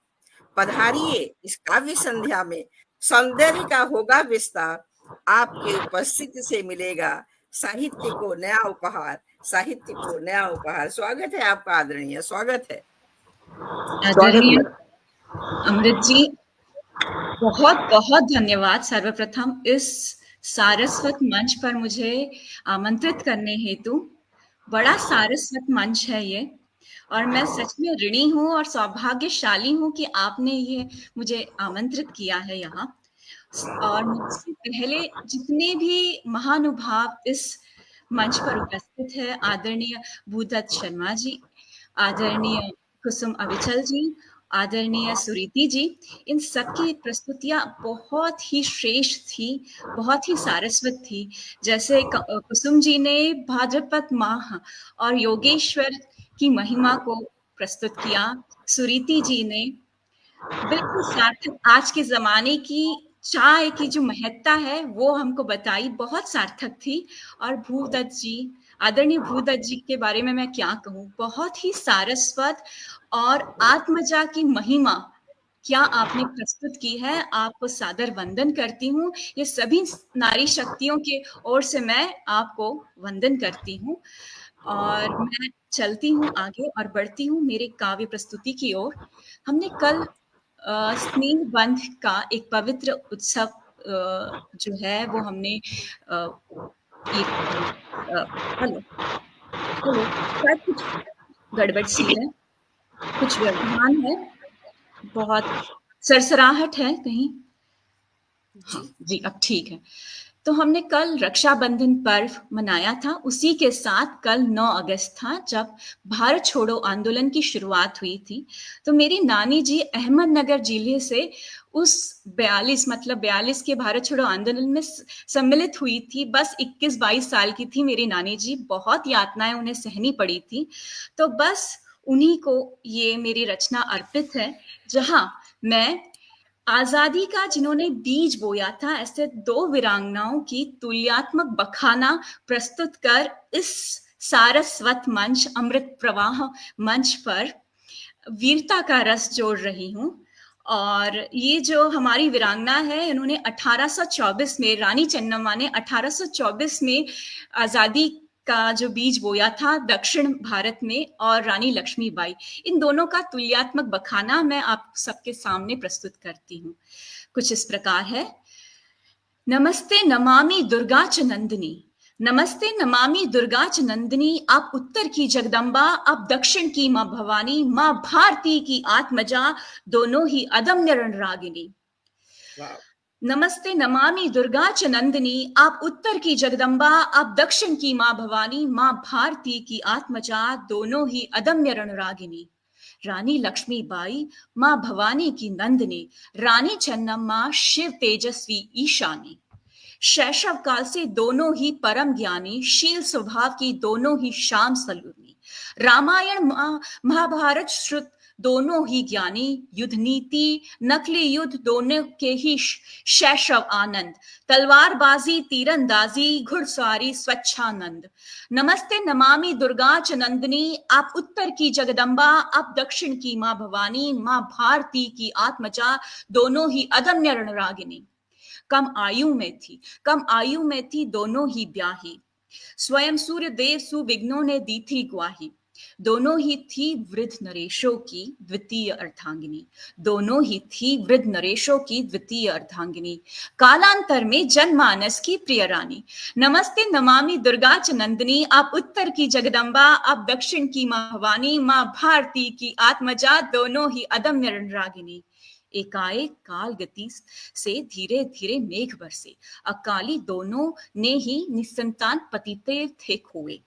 पधारिए इस काव्य संध्या में, सौंदर्य का होगा विस्तार। आपके उपस्थिति से मिलेगा साहित्य को नया उपहार, साहित्य को नया उपहार। स्वागत है आपका आदरणीय, स्वागत है। आदरणीय अमृत जी, बहुत बहुत धन्यवाद सर्वप्रथम इस सारस्वत मंच पर मुझे आमंत्रित करने हेतु। बड़ा सारस्वत मंच है ये, और मैं सच में ऋणी हूँ और सौभाग्यशाली हूँ कि आपने ये मुझे आमंत्रित किया है यहाँ। और मुझसे पहले जितने भी महानुभाव इस मंच पर उपस्थित है, आदरणीय भूदत्त शर्मा जी, आदरणीय कुसुम अविचल जी, आदरणीय सुरीति जी, इन सबकी प्रस्तुतियां बहुत ही श्रेष्ठ थी, बहुत ही सारस्वत थी। जैसे कुसुम जी ने भाद्रपद माह और योगेश्वर की महिमा को प्रस्तुत किया, सुरीति जी ने बिल्कुल सार्थक आज के जमाने की चाय की जो महत्ता है वो हमको बताई, बहुत सार्थक थी। और भूदत्त जी, आदरणीय भूदत्त जी के बारे में मैं क्या कहूँ, बहुत ही सारस्वत और आत्मजा की महिमा क्या आपने प्रस्तुत की है। आपको सादर वंदन करती हूँ। ये सभी नारी शक्तियों के ओर से मैं आपको वंदन करती हूँ। और मैं चलती हूँ आगे और बढ़ती हूँ मेरे काव्य प्रस्तुति की ओर। हमने कल स्नेह बंध का एक पवित्र उत्सव जो है वो हमने हेलो हेलो, शायद कुछ गड़बड़ सी है, कुछ व्यवधान है, बहुत सरसराहट है कहीं। हाँ जी, अब ठीक है। तो हमने कल रक्षाबंधन पर्व मनाया था। उसी के साथ कल 9 अगस्त था जब भारत छोड़ो आंदोलन की शुरुआत हुई थी। तो मेरी नानी जी अहमदनगर जिले से उस 42 के भारत छोड़ो आंदोलन में सम्मिलित हुई थी। बस 21-22 साल की थी मेरी नानी जी, बहुत यातनाएं उन्हें सहनी पड़ी थी। तो बस उन्हीं को ये मेरी रचना अर्पित है, जहां मैं आजादी का जिन्होंने बीज बोया था, ऐसे 2 वीरांगनाओं की तुल्यात्मक बखाना प्रस्तुत कर इस सारस्वत मंच, अमृत प्रवाह मंच पर वीरता का रस जोड़ रही हूँ। और ये जो हमारी वीरांगना है, इन्होंने 1824 में, रानी चन्नम्मा ने 1824 में आजादी का जो बीज बोया था दक्षिण भारत में, और रानी लक्ष्मीबाई, इन दोनों का तुल्यात्मक बखाना मैं आप सबके सामने प्रस्तुत करती हूँ। कुछ इस प्रकार है। नमस्ते नमामि दुर्गा च नंदिनी, नमस्ते नमामि दुर्गा च नंदिनी। आप उत्तर की जगदम्बा, आप दक्षिण की माँ भवानी, माँ भारती की आत्मजा, दोनों ही अदम्य रणरागिनी। नमस्ते नमामि दुर्गा च नंदिनी, आप उत्तर की जगदम्बा, आप दक्षिण की माँ भवानी, माँ भारती की आत्मजा, दोनों ही अदम्य रणरागिनी। रानी लक्ष्मीबाई, माँ भवानी की नंदिनी, रानी चन्नम्मा शिव तेजस्वी ईशानी। शैशव काल से दोनों ही परम ज्ञानी, शील स्वभाव की दोनों ही शाम सलूनी। रामायण महाभारत श्रुत दोनों ही ज्ञानी, युद्ध नीति नकली युद्ध दोनों के ही शैशव आनंद। तलवारबाजी तीरंदाजी घुड़सवारी स्वच्छानंद। नमस्ते नमामि दुर्गा च नंदिनी, आप उत्तर की जगदम्बा, आप दक्षिण की माँ भवानी, माँ भारती की आत्मजा, दोनों ही अदम्य रणरागिनी। कम आयु में थी दोनों ही ब्याही, स्वयं सूर्य देव सुविघ्नों ने दी थी ग्वाही। दोनों ही थी वृद्ध नरेशों की द्वितीय अर्धांगिनी, दोनों ही थी वृद्ध नरेशों की द्वितीय अर्धांगिनी। कालांतर में जनमानस की प्रिय रानी। नमस्ते नमामि दुर्गा च नंदिनी, आप उत्तर की जगदम्बा, आप दक्षिण की माँ भवानी, माँ भारती की आत्मजा, दोनों ही अदम्य रणरागिनी। एकाएक काल गति से धीरे धीरे मेघ बरसे, अकाली दोनों ने ही निसंतान पतिते थे खोए।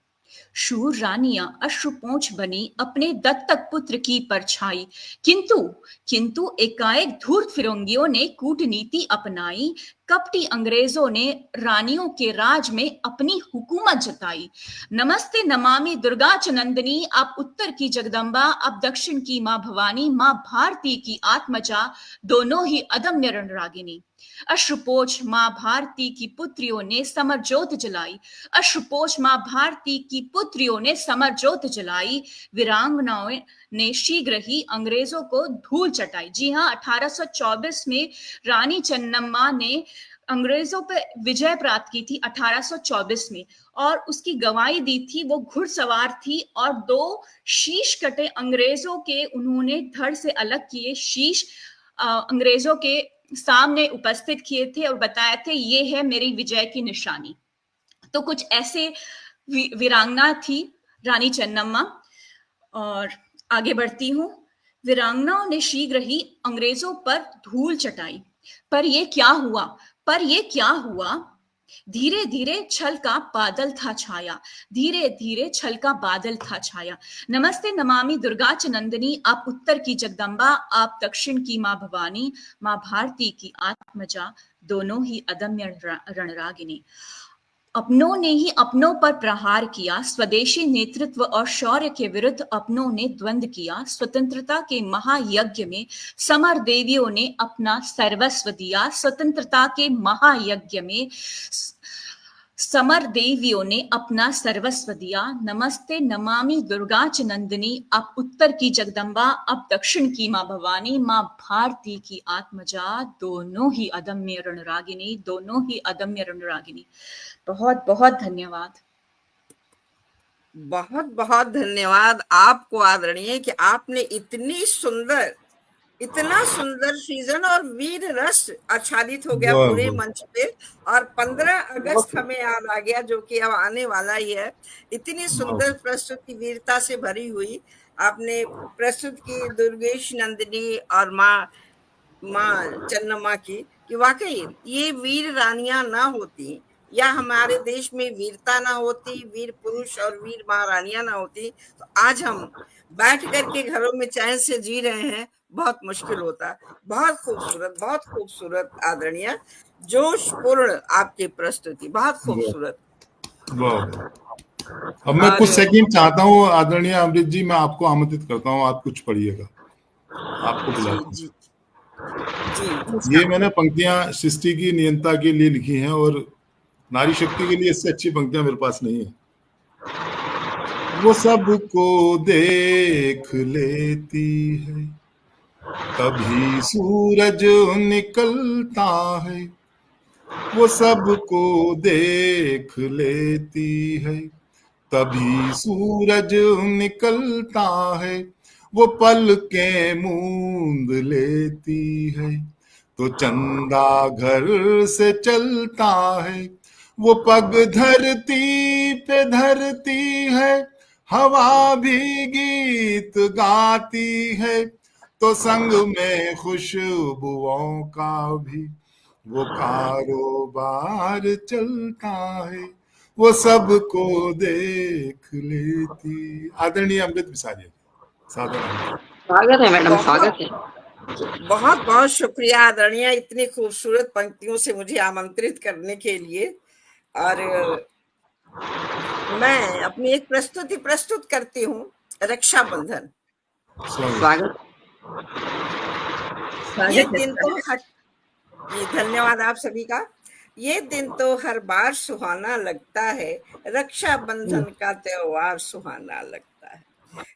शूर रानियां अश्रुपोंछ बनी अपने दत्तक पुत्र की परछाई, किंतु एकाएक धूर्त फिरंगियों ने कूटनीति अपनाई, कपटी अंग्रेजों ने रानियों के राज में अपनी हुकूमत जताई। नमस्ते नमामि दुर्गा च नंदिनी, आप उत्तर की जगदम्बा, आप दक्षिण की मां भवानी, मां भारती की आत्मजा, दोनों ही अदम्य रणरागिनी। अश्रुपोष मां भारती की पुत्रियों ने समर ज्योत जलाई, अश्रुपोष मां भारती की पुत्रियों ने समर ज्योत जलाई, वीरांगनाओं ने शीघ्र ही अंग्रेजों को धूल चटाई। जी हाँ, 1824 में रानी चन्नम्मा ने अंग्रेजों पर विजय प्राप्त की थी 1824 में, और उसकी गवाही दी थी। वो घुड़सवार थी और 2 शीश कटे अंग्रेजों के उन्होंने धड़ से अलग किए शीश अंग्रेजों के सामने उपस्थित किए थे और बताए थे ये है मेरी विजय की निशानी। तो कुछ ऐसे वीरांगना थी रानी चन्नम्मा। और आगे बढ़ती हूं। वीरांगनाओं ने शीघ्र ही अंग्रेजों पर धूल चटाई, पर ये क्या हुआ? धीरे धीरे छल का बादल था छाया, धीरे धीरे छल का बादल था छाया। नमस्ते नमामि दुर्गा च नंदिनी, आप उत्तर की जगदम्बा, आप दक्षिण की मां भवानी, मां भारती की आत्मजा, दोनों ही अदम्य रणरागिनी। अपनों ने ही अपनों पर प्रहार किया, स्वदेशी नेतृत्व और शौर्य के विरुद्ध अपनों ने द्वंद्व किया। स्वतंत्रता के महायज्ञ में समर देवियों ने अपना सर्वस्व दिया, स्वतंत्रता के महायज्ञ में समर देवियों ने अपना सर्वस्व दिया। नमस्ते नमामि दुर्गा च नंदिनी, आप उत्तर की जगदम्बा, अब दक्षिण की मां भवानी, मां भारती की आत्मजा, दोनों ही अदम्य रणरागिनी, दोनों ही अदम्य रणरागिनी। बहुत बहुत धन्यवाद। बहुत बहुत धन्यवाद आपको आदरणीय कि आपने इतना सुंदर सृजन और वीर रस आच्छादित हो गया पूरे मंच पे। और 15 अगस्त हमें याद आ गया, जो कि अब आने वाला ही है। इतनी सुंदर प्रस्तुति वीरता से भरी हुई आपने प्रस्तुत की दुर्गेश नंदिनी और माँ चन्नम्मा की, कि वाकई ये वीर रानियां ना होती या हमारे देश में वीरता ना होती, वीर पुरुष और वीर महारानियां ना होती, तो आज हम बैठ करके घरों में चैन से जी रहे हैं, बहुत मुश्किल होता। बहुत खूबसूरत आदरणीय, जोशपूर्ण आपकी प्रस्तुति, बहुत खूबसूरत। अब मैं कुछ सेकंड चाहता हूँ आदरणीय अमृत जी, मैं आपको आमंत्रित करता हूँ, आप कुछ पढ़िएगा, आपको बुलाता हूँ। ये मैंने पंक्तियां सृष्टि की नियंता के लिए लिखी हैं और नारी शक्ति के लिए इससे अच्छी पंक्तियां मेरे पास नहीं है। वो सबको देख लेती है, तभी सूरज निकलता है। वो सबको देख लेती है, तभी सूरज निकलता है। वो पलकें मूंद लेती है, तो चंदा घर से चलता है। वो पग धरती पे धरती है, हवा भी गीत गाती है। तो संग में खुशबुओं का भी वो कारोबार चलता है। वो सबको देख लेती। आदरणीय अमृत बिसारिया, स्वागत है मैडम, स्वागत है। बहुत बहुत शुक्रिया आदरणीय, इतनी खूबसूरत पंक्तियों से मुझे आमंत्रित करने के लिए। और मैं अपनी एक प्रस्तुति प्रस्तुत करती हूँ, रक्षाबंधन। स्वागत। ये दिन तो धन्यवाद आप सभी का। ये दिन तो हर बार सुहाना लगता है, रक्षाबंधन का त्योहार सुहाना लगता है।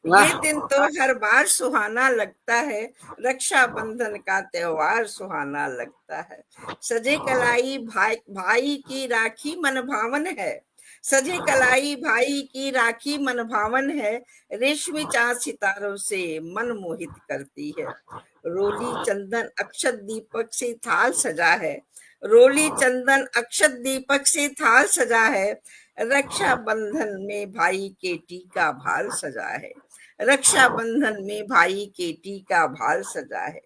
ये दिन तो हर बार सुहाना लगता है, रक्षाबंधन का त्योहार सुहाना लगता है। सजे कलाई भाई की राखी मन भावन है, सजे कलाई भाई की राखी मन भावन है। रेशमी चाँद सितारों से मन मोहित करती है। रोली चंदन अक्षत दीपक से थाल सजा है, रोली चंदन अक्षत दीपक से थाल सजा है। रक्षाबंधन में भाई के टीका भाल सजा है, रक्षाबंधन में भाई के टीका भाल सजा है।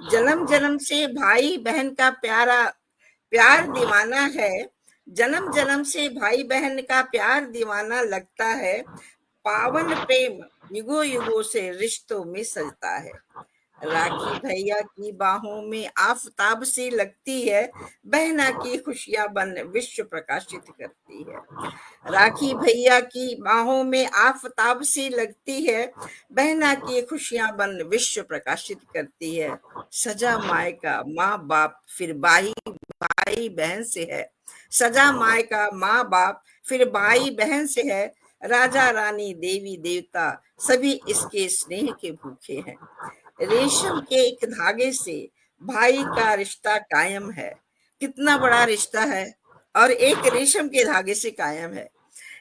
जन्म जन्म से भाई बहन का प्यार दीवाना है, जन्म जन्म से भाई बहन का प्यार दीवाना लगता है, पावन प्रेम युगों युगों से रिश्तों में सजता है। राखी भैया की बाहों में आफताब सी लगती है, बहना की खुशियां बन विश्व प्रकाशित करती है। राखी भैया की बाहों में आफताब सी लगती है, बहना की खुशियां बन विश्व प्रकाशित करती है। सजा मायका माँ बाप फिर भाई बहन से है, सजा मायका माँ बाप फिर भाई बहन से है। राजा रानी देवी देवता सभी इसके स्नेह के भूखे हैं। रेशम के एक धागे से भाई का रिश्ता कायम है। कितना बड़ा रिश्ता है, और एक रेशम के धागे से कायम है।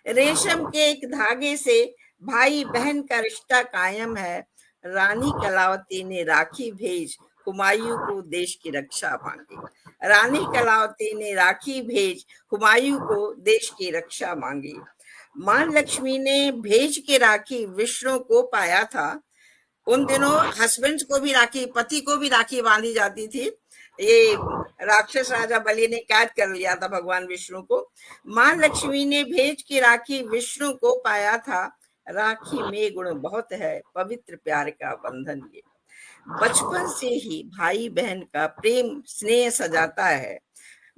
रेशम के एक धागे से भाई बहन का रिश्ता कायम है। रानी कलावती ने राखी भेज हुमायूं को देश की रक्षा मांगी। रानी कलावती ने राखी भेज हुमायूं को देश की रक्षा मांगी। मां लक्ष्मी ने भेज के राखी विष्णु को पाया था। उन दिनों हस्बैंड को भी राखी, पति को भी राखी बांधी जाती थी। ये राक्षस राजा बलि ने कैद कर लिया था भगवान विष्णु को। मां लक्ष्मी ने भेज के राखी विष्णु को पाया था। राखी में गुण बहुत है, पवित्र प्यार का बंधन ये। बचपन से ही भाई बहन का प्रेम स्नेह सजाता है।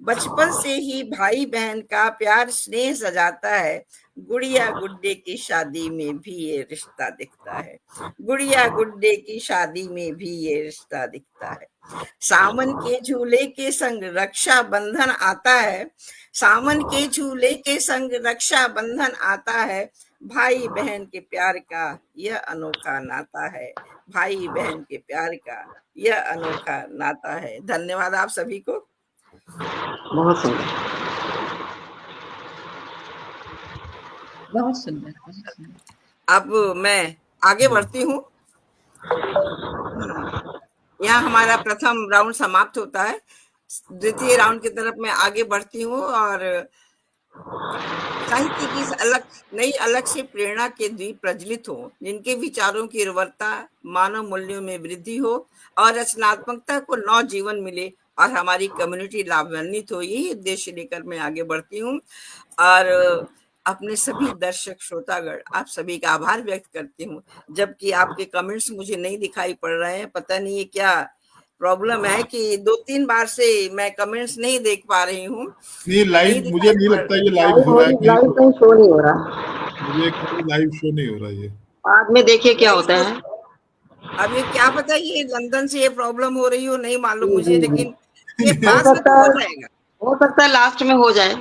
बचपन से ही भाई बहन का प्यार स्नेह सजाता है। गुड़िया गुड्डे की शादी में भी ये रिश्ता दिखता है। गुड़िया गुड्डे की शादी में भी ये रिश्ता दिखता है। सावन के झूले के संग रक्षा बंधन आता है। सावन के झूले के संग रक्षा बंधन आता है। भाई बहन के प्यार का यह अनोखा नाता है। भाई बहन के प्यार का यह अनोखा नाता है। धन्यवाद आप सभी को। बहुत सुंदर। बहुत सुंदर, बहुत सुंदर। अब मैं आगे बढ़ती हूँ। यहाँ हमारा प्रथम राउंड समाप्त होता है। द्वितीय राउंड की तरफ मैं आगे बढ़ती हूँ और साहित्य की नई अलग से प्रेरणा के द्वीप प्रज्वलित हो, जिनके विचारों की उर्वरता, मानव मूल्यों में वृद्धि हो और रचनात्मकता को नव जीवन मिले और हमारी कम्युनिटी लाभान्वित हो, यही उद्देश्य लेकर मैं आगे बढ़ती हूँ। और अपने सभी दर्शक श्रोतागण, आप सभी का आभार व्यक्त करती हूँ। जबकि आपके कमेंट्स मुझे नहीं दिखाई पड़ रहे हैं, पता नहीं है क्या प्रॉब्लम है कि 2-3 बार से मैं कमेंट्स नहीं देख पा रही हूँ। नहीं लाइव, मुझे नहीं लगता ये लाइव हो रहा है। लाइव कहीं शो नहीं हो रहा, मुझे लाइव शो नहीं हो रहा ये। बाद में देखिए क्या होता है। अब ये क्या पता ये लंदन से ये प्रॉब्लम हो रही हो, नहीं मालूम मुझे, लेकिन ये पास में तो हो जाएगा। हो सकता है लास्ट में हो जाए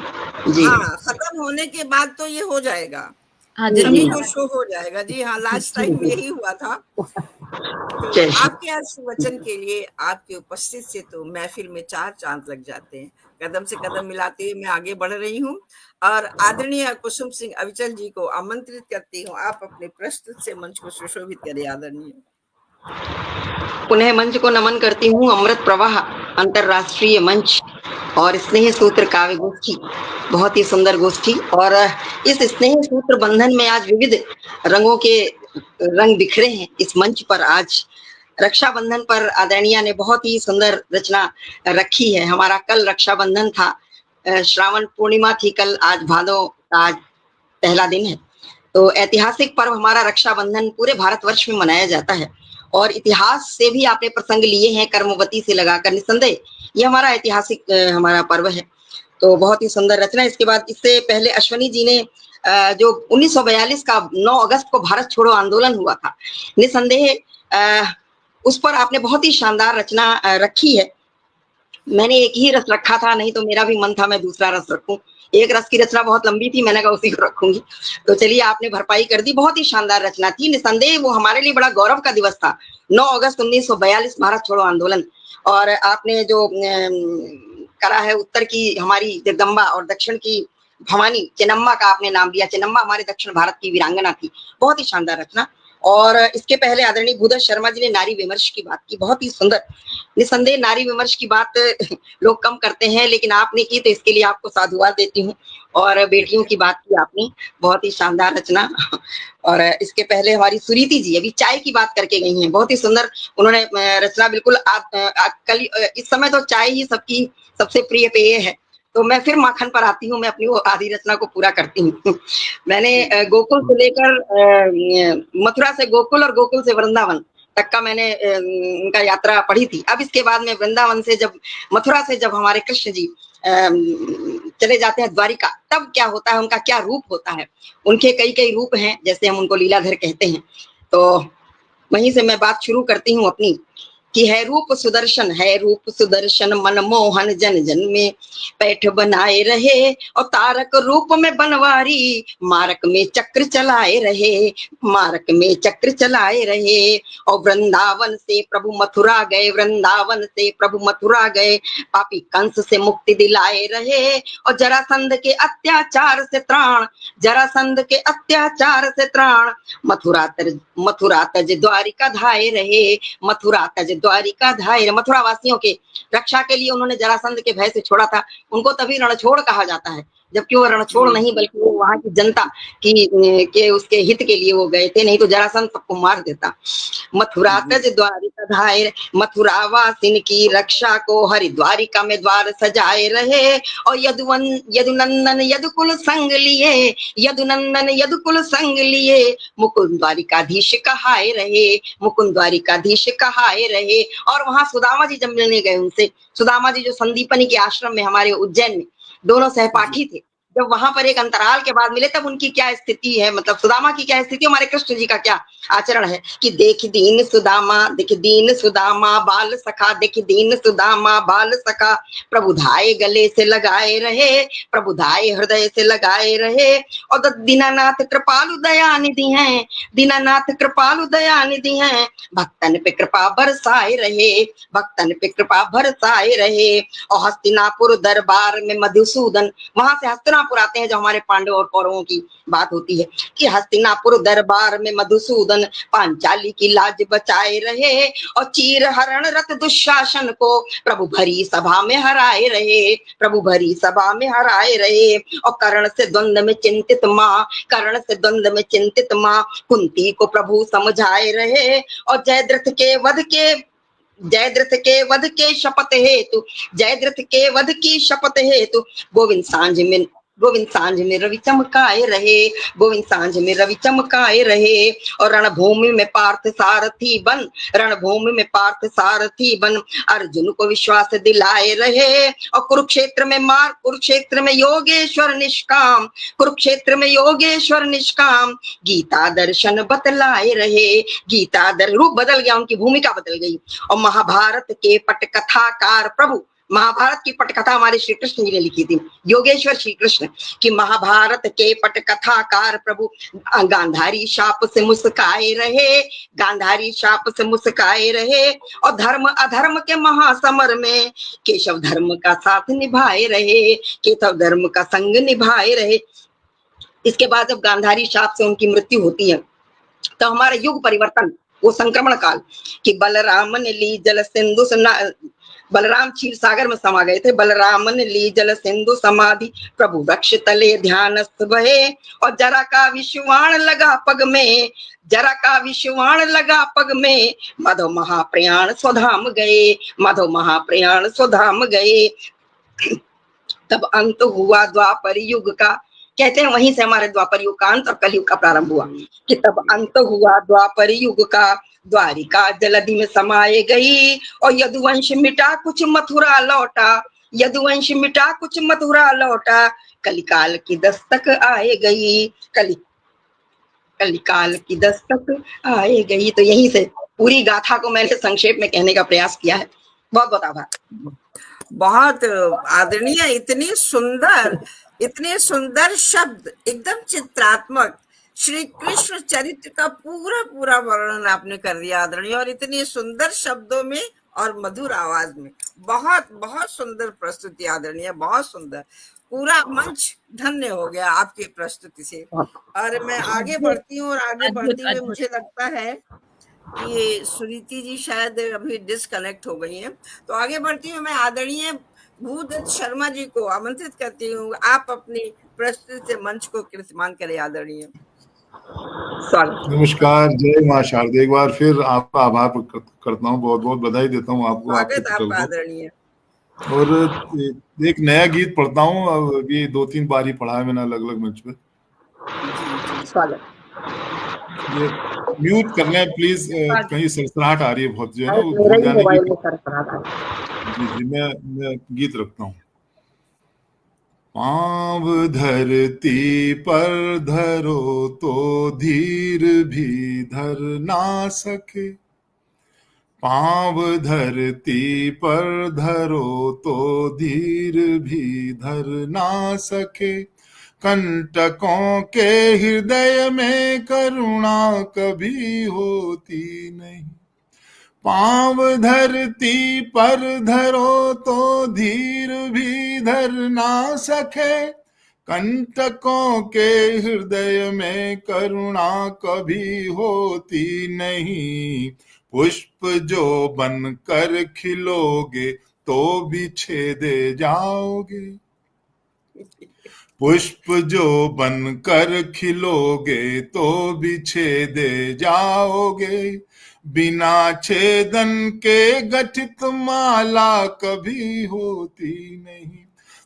जी। हाँ, खत्म होने के बाद तो ये हो जाएगा। हाँ सभी को शो हो जाएगा जी। हाँ, लास्ट टाइम यही हुआ था। तो आपके आशीर्वचन के लिए, आपके उपस्थित से तो महफिल में 4 चांद लग जाते हैं। कदम से कदम मिलाते हुए मैं आगे बढ़ रही हूँ और आदरणीय कुसुम सिंह अविचल जी को आमंत्रित करती हूँ, आप अपने प्रस्तुत से मंच को सुशोभित करें। आदरणीय। पुनः मंच को नमन करती हूँ। अमृत प्रवाह अंतरराष्ट्रीय मंच और स्नेह सूत्र काव्य गोष्ठी, बहुत ही सुंदर गोष्ठी। और इस स्नेह सूत्र बंधन में आज विविध रंगों के रंग बिखरे हैं। इस मंच पर आज रक्षाबंधन पर आदरणीय ने बहुत ही सुंदर रचना रखी है। हमारा कल रक्षाबंधन था, श्रावण पूर्णिमा थी कल, आज भादो का आज पहला दिन है। तो ऐतिहासिक पर्व हमारा रक्षाबंधन पूरे भारतवर्ष में मनाया जाता है और इतिहास से भी आपने प्रसंग लिए हैं, कर्मवती से लगाकर। निसंदेह ये हमारा ऐतिहासिक हमारा पर्व है। तो बहुत ही सुंदर रचना। इसके बाद इससे पहले अश्वनी जी ने जो 1942 का 9 अगस्त को भारत छोड़ो आंदोलन हुआ था, निसंदेह उस पर आपने बहुत ही शानदार रचना रखी है। मैंने एक ही रस रखा था, नहीं तो मेरा भी मन था मैं दूसरा रस रखूं। एक रस की रचना बहुत लंबी थी, मैंने कहा उसी को रखूंगी। तो चलिए आपने भरपाई कर दी। बहुत ही शानदार रचना थी। निसंदेह वो हमारे लिए बड़ा गौरव का दिवस था, 9 अगस्त 1942 भारत छोड़ो आंदोलन। और आपने जो करा है उत्तर की हमारी जगदम्बा और दक्षिण की भवानी, चेन्नम्मा का आपने नाम लिया। चेन्नम्मा हमारे दक्षिण भारत की वीरांगना थी। बहुत ही शानदार रचना। और इसके पहले आदरणीय भूधर शर्मा जी ने नारी विमर्श की बात की, बहुत ही सुंदर। निसंदेह नारी विमर्श की बात लोग कम करते हैं, लेकिन आपने की तो इसके लिए आपको साधुवाद देती हूँ। और बेटियों की बात की आपने, बहुत ही शानदार रचना। और इसके पहले हमारी सुरीति जी अभी चाय की बात करके गई हैं, बहुत ही सुंदर उन्होंने रचना। बिल्कुल कल इस समय तो चाय ही सबकी सबसे प्रिय पेय है। तो मैं फिर माखन पर आती हूँ, मैं अपनी वो आधी रचना को पूरा करती हूँ। मैंने गोकुल से लेकर मथुरा से गोकुल और गोकुल से वृंदावन तक का मैंने उनका यात्रा पढ़ी थी। अब इसके बाद में वृंदावन से जब मथुरा से जब हमारे कृष्ण जी चले जाते हैं द्वारिका, तब क्या होता है, उनका क्या रूप होता है। उनके कई कई रूप हैं, जैसे हम उनको लीलाधर कहते हैं। तो वहीं से मैं बात शुरू करती हूँ अपनी, कि है रूप सुदर्शन मनमोहन जन जन में पैठ बनाए रहे, और तारक रूप में बनवारी मारक में चक्र चलाए रहे, मारक में चक्र चलाए रहे। और वृंदावन से प्रभु मथुरा गए, वृंदावन से प्रभु मथुरा गए, पापी कंस से मुक्ति दिलाए रहे, और जरासंध के अत्याचार से त्राण, जरासंध के अत्याचार से त्राण, मथुरा तज द्वारिका धाये रहे, मथुरा तज द्वारिका धाये। मथुरा वासियों के रक्षा के लिए उन्होंने जरासंध के भय से छोड़ा था। उनको तभी रणछोड़ कहा जाता है, जबकि वो रणछोड़ नहीं, बल्कि वो वहां की जनता के उसके हित के लिए वो गए थे, नहीं तो जरासंध सबको मार देता। मथुरा तज द्वारिका धाये, मथुरा वासिन की रक्षा को हरिद्वारिका में द्वार सजाए रहे, और यदुनंदन यदुकुल संग लिए, यदुनंदन यदुकुल संग लिए, मुकुंद द्वारिकाधीश कहाए रहे, मुकुंद द्वारिकाधीश कहाए रहे। और वहां सुदामा जी जब मिलने गए उनसे, सुदामा जी जो संदीपनी के आश्रम में हमारे उज्जैन में दोनों सहपाठी थे, जब वहां पर एक अंतराल के बाद मिले, तब उनकी क्या स्थिति है, मतलब सुदामा की क्या स्थिति, हमारे कृष्ण जी का क्या आचरण है, कि देख दीन सुदामा बाल सखा, देख दीन सुदामा बाल सखा, प्रभु धाये गले से लगाए रहे, प्रभु धाये हृदय से लगाए रहे। और दीनानाथ कृपालु दया निधि हैं, दीनानाथ कृपालु दया निधि हैं, भक्तन पे कृपा बरसाए रहे, भक्तन पे कृपा बरसाए रहे। और हस्तिनापुर दरबार में मधुसूदन, वहां से हस्तिनापुर आते हैं, जो हमारे पांडवों और कौरवों की बात होती है, कि हस्तिनापुर दरबार में मधुसूदन पांचाली की लाज बचाए रहे, और चीर हरण रत दुशासन को प्रभु भरी सभा में हराए रहे, प्रभु भरी सभा में हराए रहे। और कर्ण से द्वंद्व में चिंतित माँ, कर्ण से द्वंद्व में चिंतित माँ कुंती को प्रभु समझाए रहे। और जयद्रथ के वध के शपथ हेतु, जयद्रथ के वध की शपथ हेतु गोविंद सांझ में रवि चमकाए रहे, गोविंद सांझ में रवि चमकाए रहे। और रणभूमि में पार्थ सारथी बन, रणभूमि में पार्थ सारथी बन अर्जुन को विश्वास दिलाए रहे। और कुरुक्षेत्र में योगेश्वर निष्काम, कुरुक्षेत्र में योगेश्वर निष्काम गीता दर्शन बतलाए रहे, गीता रूप बदल गया, उनकी भूमिका बदल गई। और महाभारत के पटकथाकार प्रभु, महाभारत की पटकथा हमारे श्री कृष्ण जी ने लिखी थी, योगेश्वर श्री कृष्ण की महाभारत के पटकथाकार प्रभु गांधारी शाप से मुस्काए रहे, गांधारी शाप से मुस्काए रहे। और धर्म अधर्म के महासमर में केशव धर्म का साथ निभाए रहे, केशव धर्म का संग निभाए रहे। इसके बाद जब गांधारी शाप से उनकी मृत्यु होती है, तो हमारा युग परिवर्तन, वो संक्रमण काल, कि बलराम ने ली जल सिंधु, बलराम क्षीर सागर में समा गए थे, बलराम ने ली जल सिंधु समाधि प्रभु वृक्ष तले ध्यान बहे। और जरा का विश्वाण लगा पग में, जरा का विश्वाण लगा पग में, माधव महाप्रयाण स्वधाम गए, माधव महाप्रयाण स्वधाम गए। तब अंत हुआ द्वापर युग का, कहते हैं वहीं से हमारे द्वापर युग का अंत और कलयुग का प्रारंभ हुआ, कि तब अंत हुआ द्वापर युग का, द्वारिका जलधि में समाये गई। और यदुवंश मिटा कुछ मथुरा लौटा, यदुवंश मिटा कुछ मथुरा लौटा, कलिकाल की दस्तक आए गई, कलिकाल की दस्तक आए गई। तो यहीं से पूरी गाथा को मैंने संक्षेप में कहने का प्रयास किया है। बहुत बहुत आभार। बहुत आदरणीय, इतने सुंदर शब्द, एकदम चित्रात्मक श्री कृष्ण चरित्र का पूरा वर्णन आपने कर दिया आदरणीय, और इतने सुंदर शब्दों में और मधुर आवाज में। बहुत सुंदर प्रस्तुति आदरणीय, बहुत सुंदर। पूरा मंच धन्य हो गया आपकी प्रस्तुति से। और मैं आगे बढ़ती हूँ, और आगे बढ़ते हुए मुझे लगता है कि सुनीति जी शायद अभी डिस्कनेक्ट हो गई हैं, तो आगे बढ़ती हूँ। मैं आदरणीय भूदत्त शर्मा जी को आमंत्रित करती हूँ, आप अपनी प्रस्तुति से मंच को कीर्तिमान करें आदरणीय। नमस्कार, जय मां शारदे। एक बार फिर आपका आभार करता हूँ, बहुत बहुत बधाई देता हूँ आपको, स्वागत आपका आदरणीय। और एक नया गीत पढ़ता हूँ, अभी 2-3 बार ही पढ़ा है मैंने अलग अलग मंच पे। जी जी स्वागत। ये म्यूट करना है प्लीज, कहीं सरसराहट आ रही है बहुत, जो है ना वो मेरा भूल ही जाने की। मोबाइल में सरसराहट आ रहा है। जी जी, मैं गीत रखता हूँ। पाँव धरती पर धरो तो धीर भी धर ना सके, पाँव धरती पर धरो तो धीर भी धर ना सके, कंटकों के हृदय में करुणा कभी होती नहीं, पाँव धरती पर धरो तो धीर भी धर ना सके, कंटकों के हृदय में करुणा कभी होती नहीं, पुष्प जो बनकर खिलोगे तो भी छेदे जाओगे, पुष्प जो बनकर खिलोगे तो भी छेदे जाओगे, बिना छेदन के गठित माला कभी होती नहीं,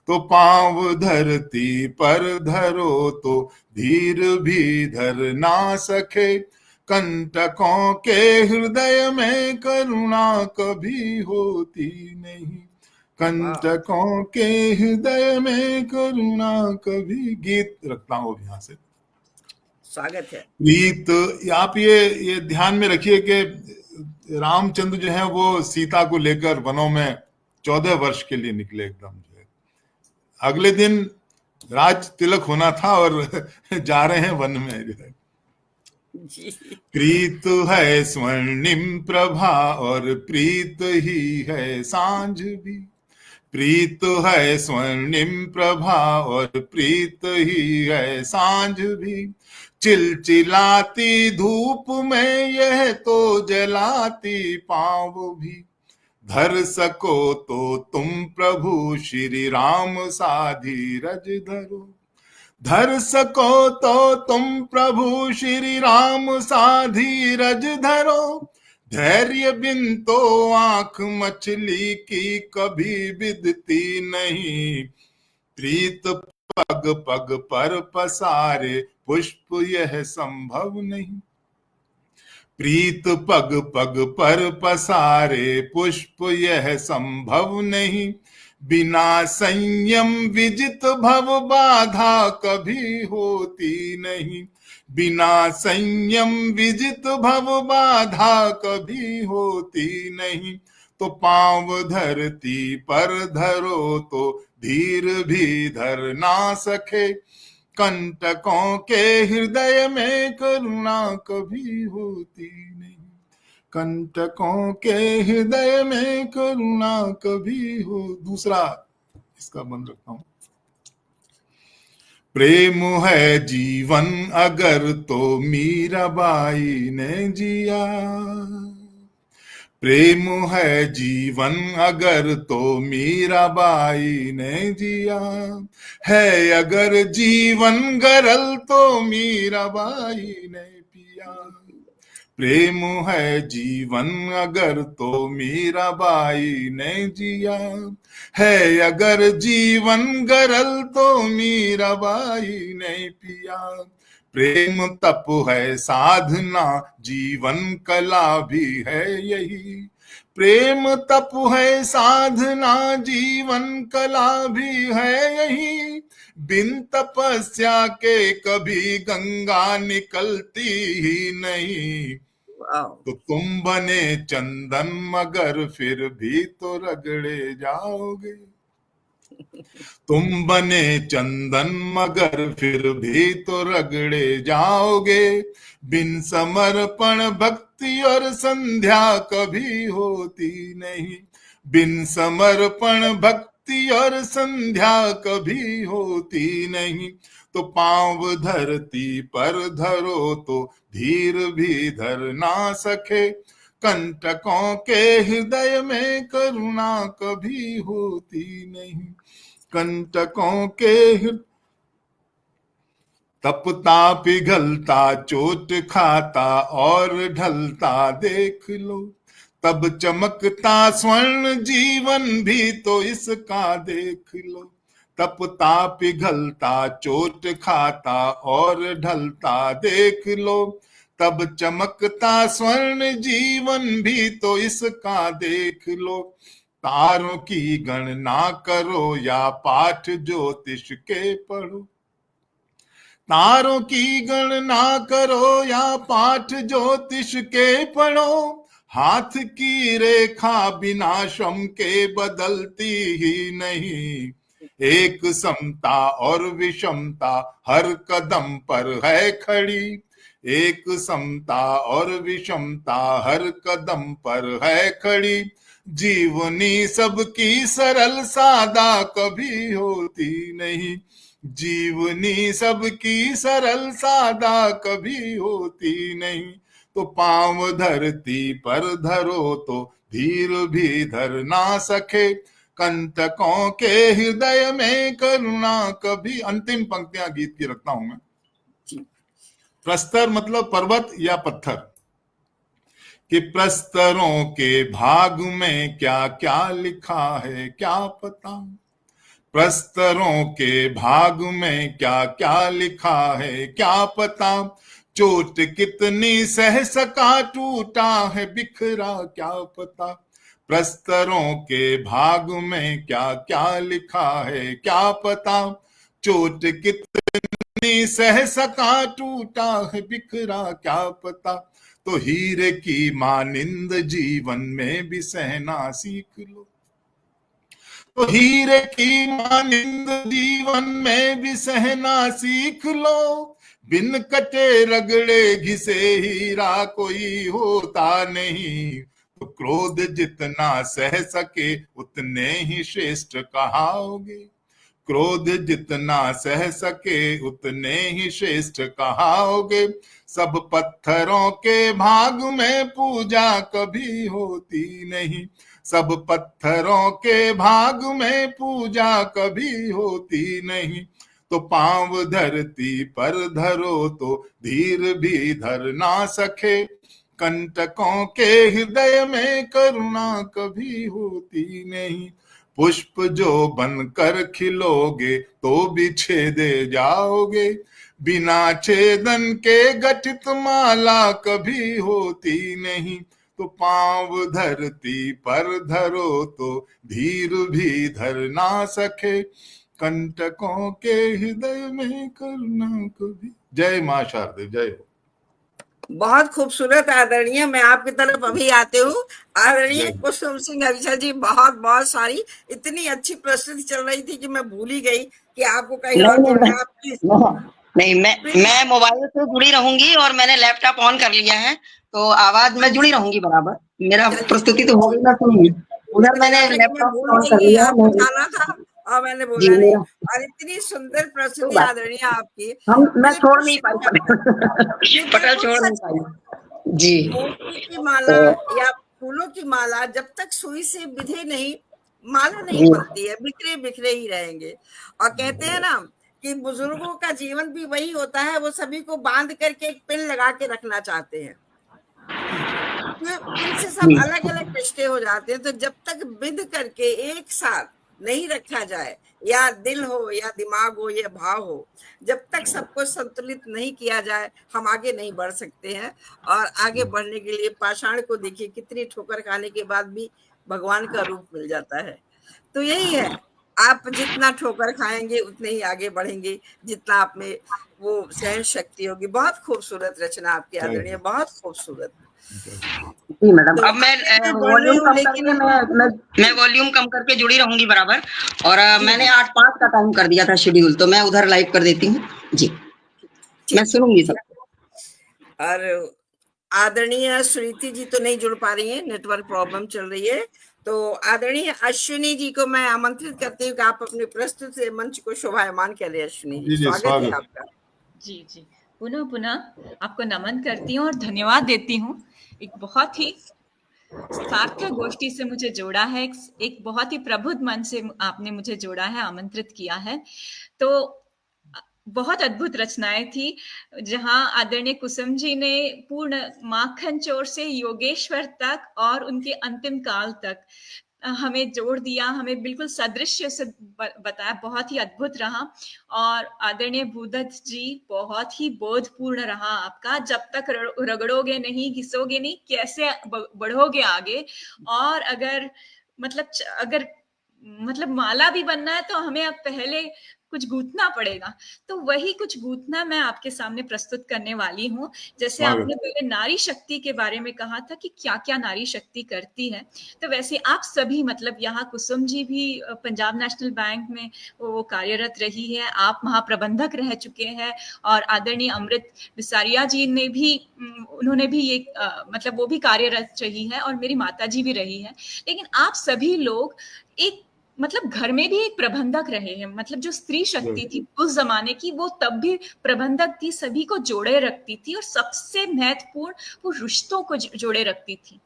तो पाँव धरती पर धरो तो धीर भी धर ना सके, कंटकों के हृदय में करुणा कभी होती नहीं, कंटकों के हृदय में करुणा कभी। गीत रखता हूँ यहाँ से। स्वागत है। प्रीत, आप ये ध्यान में रखिए कि रामचंद्र जो है वो सीता को लेकर वनों में 14 वर्ष के लिए निकले, एकदम जो है अगले दिन राज तिलक होना था और जा रहे हैं वन में जो है। जी प्रीत है स्वर्णिम प्रभा और प्रीत ही है सांझ भी, प्रीत है स्वर्णिम प्रभा और प्रीत ही है सांझ भी, चिलचिलाती धूप में यह तो जलाती पाँव भी, धर सको तो तुम प्रभु श्री राम सा धीरज धरो, धर सको तो तुम प्रभु श्री राम सा धीरज धरो, धैर्य बिन तो आंख मछली की कभी बिदती नहीं, प्रीत पग पग पर पसारे पुष्प यह संभव नहीं, प्रीत पग पग पर पसारे पुष्प यह संभव नहीं, बिना संयम विजित भव बाधा कभी होती नहीं, बिना संयम विजित भव बाधा कभी होती नहीं, तो पाँव धरती पर धरो तो धीर भी धर ना सके, कंटकों के हृदय में करुणा कभी होती नहीं, कंटकों के हृदय में करुणा कभी हो। दूसरा इसका बंद रखता हूं। प्रेम है जीवन अगर तो मीराबाई ने जिया, प्रेम है जीवन अगर तो मीराबाई ने जिया, है अगर जीवन गरल तो मीराबाई ने पिया, प्रेम है जीवन अगर तो मीराबाई ने जिया, है अगर जीवन गरल तो मीराबाई ने पिया, प्रेम तप है साधना जीवन कला भी है यही, प्रेम तप है साधना जीवन कला भी है यही, बिन तपस्या के कभी गंगा निकलती ही नहीं, तो तुम बने चंदन मगर फिर भी तो रगड़े जाओगे, तुम बने चंदन मगर फिर भी तो रगड़े जाओगे, बिन समर्पण भक्ति और संध्या कभी होती नहीं, बिन समर्पण भक्ति और संध्या कभी होती नहीं, तो पांव धरती पर धरो तो धीर भी धर ना सके, कंटकों के हृदय में करुणा कभी होती नहीं, कंटकों के तपता पिघलता चोट खाता और ढलता देख लो, तब चमकता स्वर्ण जीवन भी तो इसका देख लो। तपता पिघलता चोट खाता और ढलता देख लो। तब चमकता स्वर्ण जीवन भी तो इसका देख लो। तारों की गणना करो या पाठ ज्योतिष के पढ़ो। तारों की गणना करो या पाठ ज्योतिष के पढ़ो। हाथ की रेखा बिना श्रम के बदलती ही नहीं। एक समता और विषमता हर कदम पर है खड़ी। एक समता और विषमता हर कदम पर है खड़ी। जीवनी सबकी सरल सादा कभी होती नहीं। जीवनी सबकी सरल सादा कभी होती नहीं। तो पांव धरती पर धरो तो धीर भी धर ना सके। कंटकों के हृदय में करुणा कभी। अंतिम पंक्तियां गीत की रखता हूं मैं। प्रस्तर मतलब पर्वत या पत्थर, कि प्रस्तरों के भाग में क्या क्या लिखा है क्या पता। प्रस्तरों के भाग में क्या क्या लिखा है क्या पता। चोट कितनी सह सका टूटा है बिखरा क्या पता। प्रस्तरों के भाग में क्या क्या लिखा है क्या पता। चोट कितनी सह सका टूटा है बिखरा क्या पता। तो हीरे की मानिंद जीवन में भी सहना सीख लो। तो हीरे की मानिंद जीवन में भी सहना सीख लो। बिन कटे रगड़े घिसे हीरा कोई होता नहीं। तो क्रोध जितना सह सके उतने ही श्रेष्ठ कहाओगे। क्रोध जितना सह सके उतने ही श्रेष्ठ कहाओगे। सब पत्थरों के भाग में पूजा कभी होती नहीं। सब पत्थरों के भाग में पूजा कभी होती नहीं। तो पांव धरती पर धरो तो धीर भी धर ना सके। कंटकों के हृदय में करुणा कभी होती नहीं। पुष्प जो बनकर खिलोगे तो भी छेदे जाओगे। बिना छेदन के गठित माला कभी होती नहीं। तो पांव धरती पर धरो तो धीर भी धर ना सके। कंटकों के हृदय में करुणा कभी। जय मां शारदे, जय हो। बहुत खूबसूरत आदरणीय। मैं आपकी तरफ अभी आते हूँ। आदरणीय कुसुम सिंह अभिषा जी, बहुत बहुत सारी इतनी अच्छी प्रस्तुति चल रही थी कि मैं भूल ही गई कि आपको कहीं और जोड़ना। नहीं, मैं मोबाइल से जुड़ी रहूंगी और मैंने लैपटॉप ऑन कर लिया है, तो आवाज में जुड़ी रहूंगी बराबर। मेरा प्रस्तुति तो हो गई ना, सुनिए उधर मैंने लैपटॉप ऑन कर लिया आपको जाना था और मैंने बोला नहीं। और इतनी सुंदर प्रस्तुति आदरणीय आपकी, मैं छोड़ नहीं पाई पटल छोड़ नहीं पाई जी। मोती की माला या फूलों की माला जब तक सुई से बिधे नहीं, माला नहीं बनती है, बिखरे बिखरे ही रहेंगे। और कहते हैं ना कि बुजुर्गों का जीवन भी वही होता है, वो सभी को बांध करके एक पिन लगा के रखना चाहते हैं। इनसे सब अलग अलग रिश्ते हो जाते हैं। तो जब तक बिध करके एक साथ नहीं रखा जाए, या दिल हो या दिमाग हो या भाव हो, जब तक सबको संतुलित नहीं किया जाए, हम आगे नहीं बढ़ सकते हैं। और आगे बढ़ने के लिए पाषाण को देखिए, कितनी ठोकर खाने के बाद भी भगवान का रूप मिल जाता है। तो यही है, आप जितना ठोकर खाएंगे उतने ही आगे बढ़ेंगे, जितना आप में वो सहन शक्ति होगी। बहुत खूबसूरत रचना आपकी आदरणीय, बहुत खूबसूरत। जी मैडम, अब मैं वॉल्यूम कम करके मैं वॉल्यूम कम करके जुड़ी रहूंगी बराबर। और मैंने 8:05 का टाइम कर दिया था शेड्यूल, तो मैं उधर लाइव कर देती हूँ जी। मैं सुनूंगी सब। और आदरणीय सुनीति जी तो नहीं जुड़ पा रही है, नेटवर्क प्रॉब्लम चल रही है। तो आदरणीय अश्विनी जी को मैं आमंत्रित करती हूँ कि आप अपनी प्रस्तुति से मंच को शोभायमान करें। अश्विनी जी, स्वागत है आपका। जी जी, पुनः पुनः आपको नमन करती हूँ और धन्यवाद देती हूँ। एक बहुत ही सार्थक गोष्ठी से मुझे जोड़ा है, एक बहुत ही प्रबुद्ध मन से आपने मुझे जोड़ा है, आमंत्रित किया है। तो बहुत अद्भुत रचनाएं थी, जहां आदरणीय कुसुम जी ने पूर्ण माखन चोर से योगेश्वर तक और उनके अंतिम काल तक हमें जोड़ दिया, हमें बिल्कुल सदृश्य से बताया। बहुत ही अद्भुत रहा। और आदरणीय भूदत्त जी, बहुत ही बोधपूर्ण रहा आपका। जब तक रगड़ोगे नहीं, घिसोगे नहीं, कैसे बढ़ोगे आगे। और अगर माला भी बनना है तो हमें अब पहले कुछ गूंथना पड़ेगा। तो वही कुछ गूंथना मैं आपके सामने प्रस्तुत करने वाली हूँ। जैसे आपने पहले नारी शक्ति के बारे में कहा था कि क्या क्या नारी शक्ति करती है, तो वैसे आप सभी, यहाँ कुसुम जी भी पंजाब नेशनल बैंक में वो कार्यरत रही है, आप महाप्रबंधक रह चुके हैं, और आदरणीय अमृत बिसारिया जी ने भी, उन्होंने भी ये वो भी कार्यरत रही है, और मेरी माता जी भी रही है। लेकिन आप सभी लोग एक घर में भी एक प्रबंधक रहे हैं। जो स्त्री शक्ति थी उस जमाने की, वो तब भी प्रबंधक थी, सभी को जोड़े रखती थी, और सबसे महत्वपूर्ण वो रिश्तों को जोड़े रखती थी।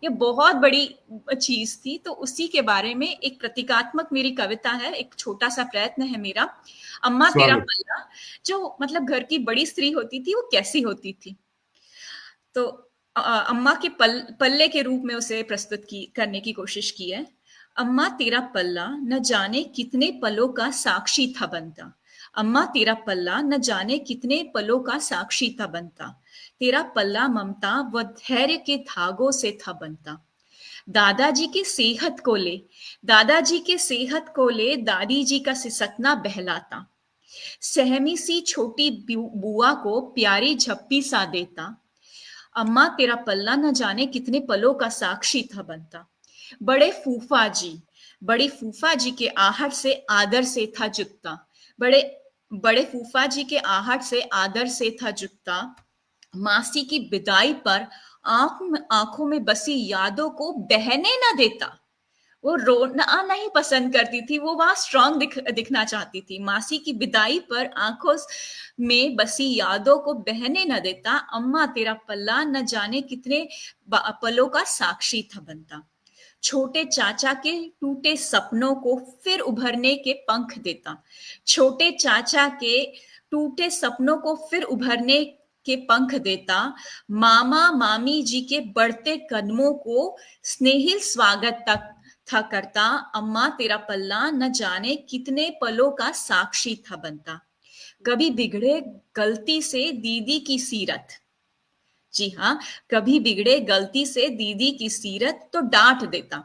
ये बहुत बड़ी चीज थी। तो उसी के बारे में एक प्रतीकात्मक मेरी कविता है, एक छोटा सा प्रयत्न है मेरा। अम्मा तेरा पल्ला, जो घर की बड़ी स्त्री होती थी, वो कैसी होती थी। तो अम्मा के पल्ले के रूप में उसे प्रस्तुत करने की कोशिश की है। अम्मा तेरा पल्ला न जाने कितने पलों का साक्षी था बनता। अम्मा तेरा पल्ला न जाने कितने पलों का साक्षी था बनता। तेरा पल्ला ममता व धैर्य के धागों से था बनता। दादाजी के सेहत को ले, दादाजी के सेहत को ले, दादी जी का सिसकना बहलाता। सहमी सी छोटी बुआ को प्यारी झप्पी सा देता। अम्मा तेरा पल्ला न जाने कितने पलों का साक्षी था बनता। बड़े फूफा जी के आहट से आदर से था जुटता। बड़े फूफा जी के आहट से आदर से था जुटता। मासी की विदाई पर आंखों में बसी यादों को बहने न देता। वो रोना नहीं पसंद करती थी, वो वहां स्ट्रांग दिखना चाहती थी। मासी की विदाई पर आंखों में बसी यादों को बहने न देता। अम्मा तेरा पल्ला न जाने कितने पलों का साक्षी था बनता। छोटे चाचा के टूटे सपनों को फिर उभरने के पंख देता। छोटे चाचा के टूटे सपनों को फिर उभरने के पंख देता। मामा मामी जी के बढ़ते कदमों को स्नेहिल स्वागत तक था करता। अम्मा तेरा पल्ला न जाने कितने पलों का साक्षी था बनता। कभी बिगड़े गलती से दीदी की सीरत, जी हाँ, कभी बिगड़े गलती से दीदी की सीरत तो डांट देता।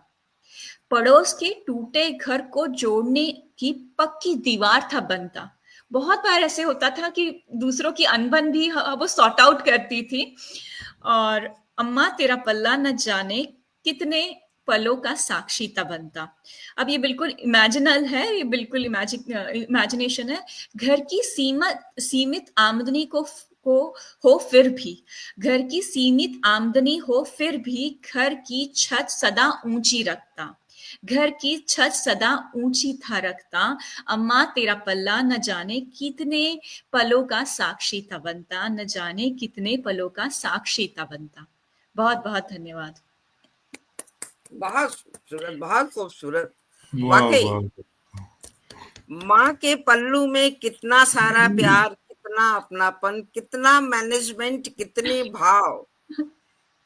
पड़ोस के टूटे घर को जोड़ने की पक्की दीवार था बनता। बहुत बार ऐसे होता था कि दूसरों की अनबन भी वो सॉर्ट आउट करती थी। और अम्मा तेरा पल्ला न जाने कितने पलों का साक्षी था बनता। अब ये बिल्कुल इमेजिनल है, ये बिल्कुल इमेजिनेशन है। घर की सीमित आमदनी को हो फिर भी, घर की सीमित आमदनी हो फिर भी, घर की छत सदा ऊंची रखता। घर की छत सदा ऊंची था रखता। अम्मा तेरा पल्ला न जाने कितने पलों का साक्षी था बनता। न जाने कितने पलों का साक्षी था बनता। बहुत बहुत धन्यवाद। बहुत खूबसूरत, बहुत खूबसूरत। वाकई माँ के पल्लू में कितना सारा प्यार, कितना अपनापन, कितना मैनेजमेंट, कितने भाव,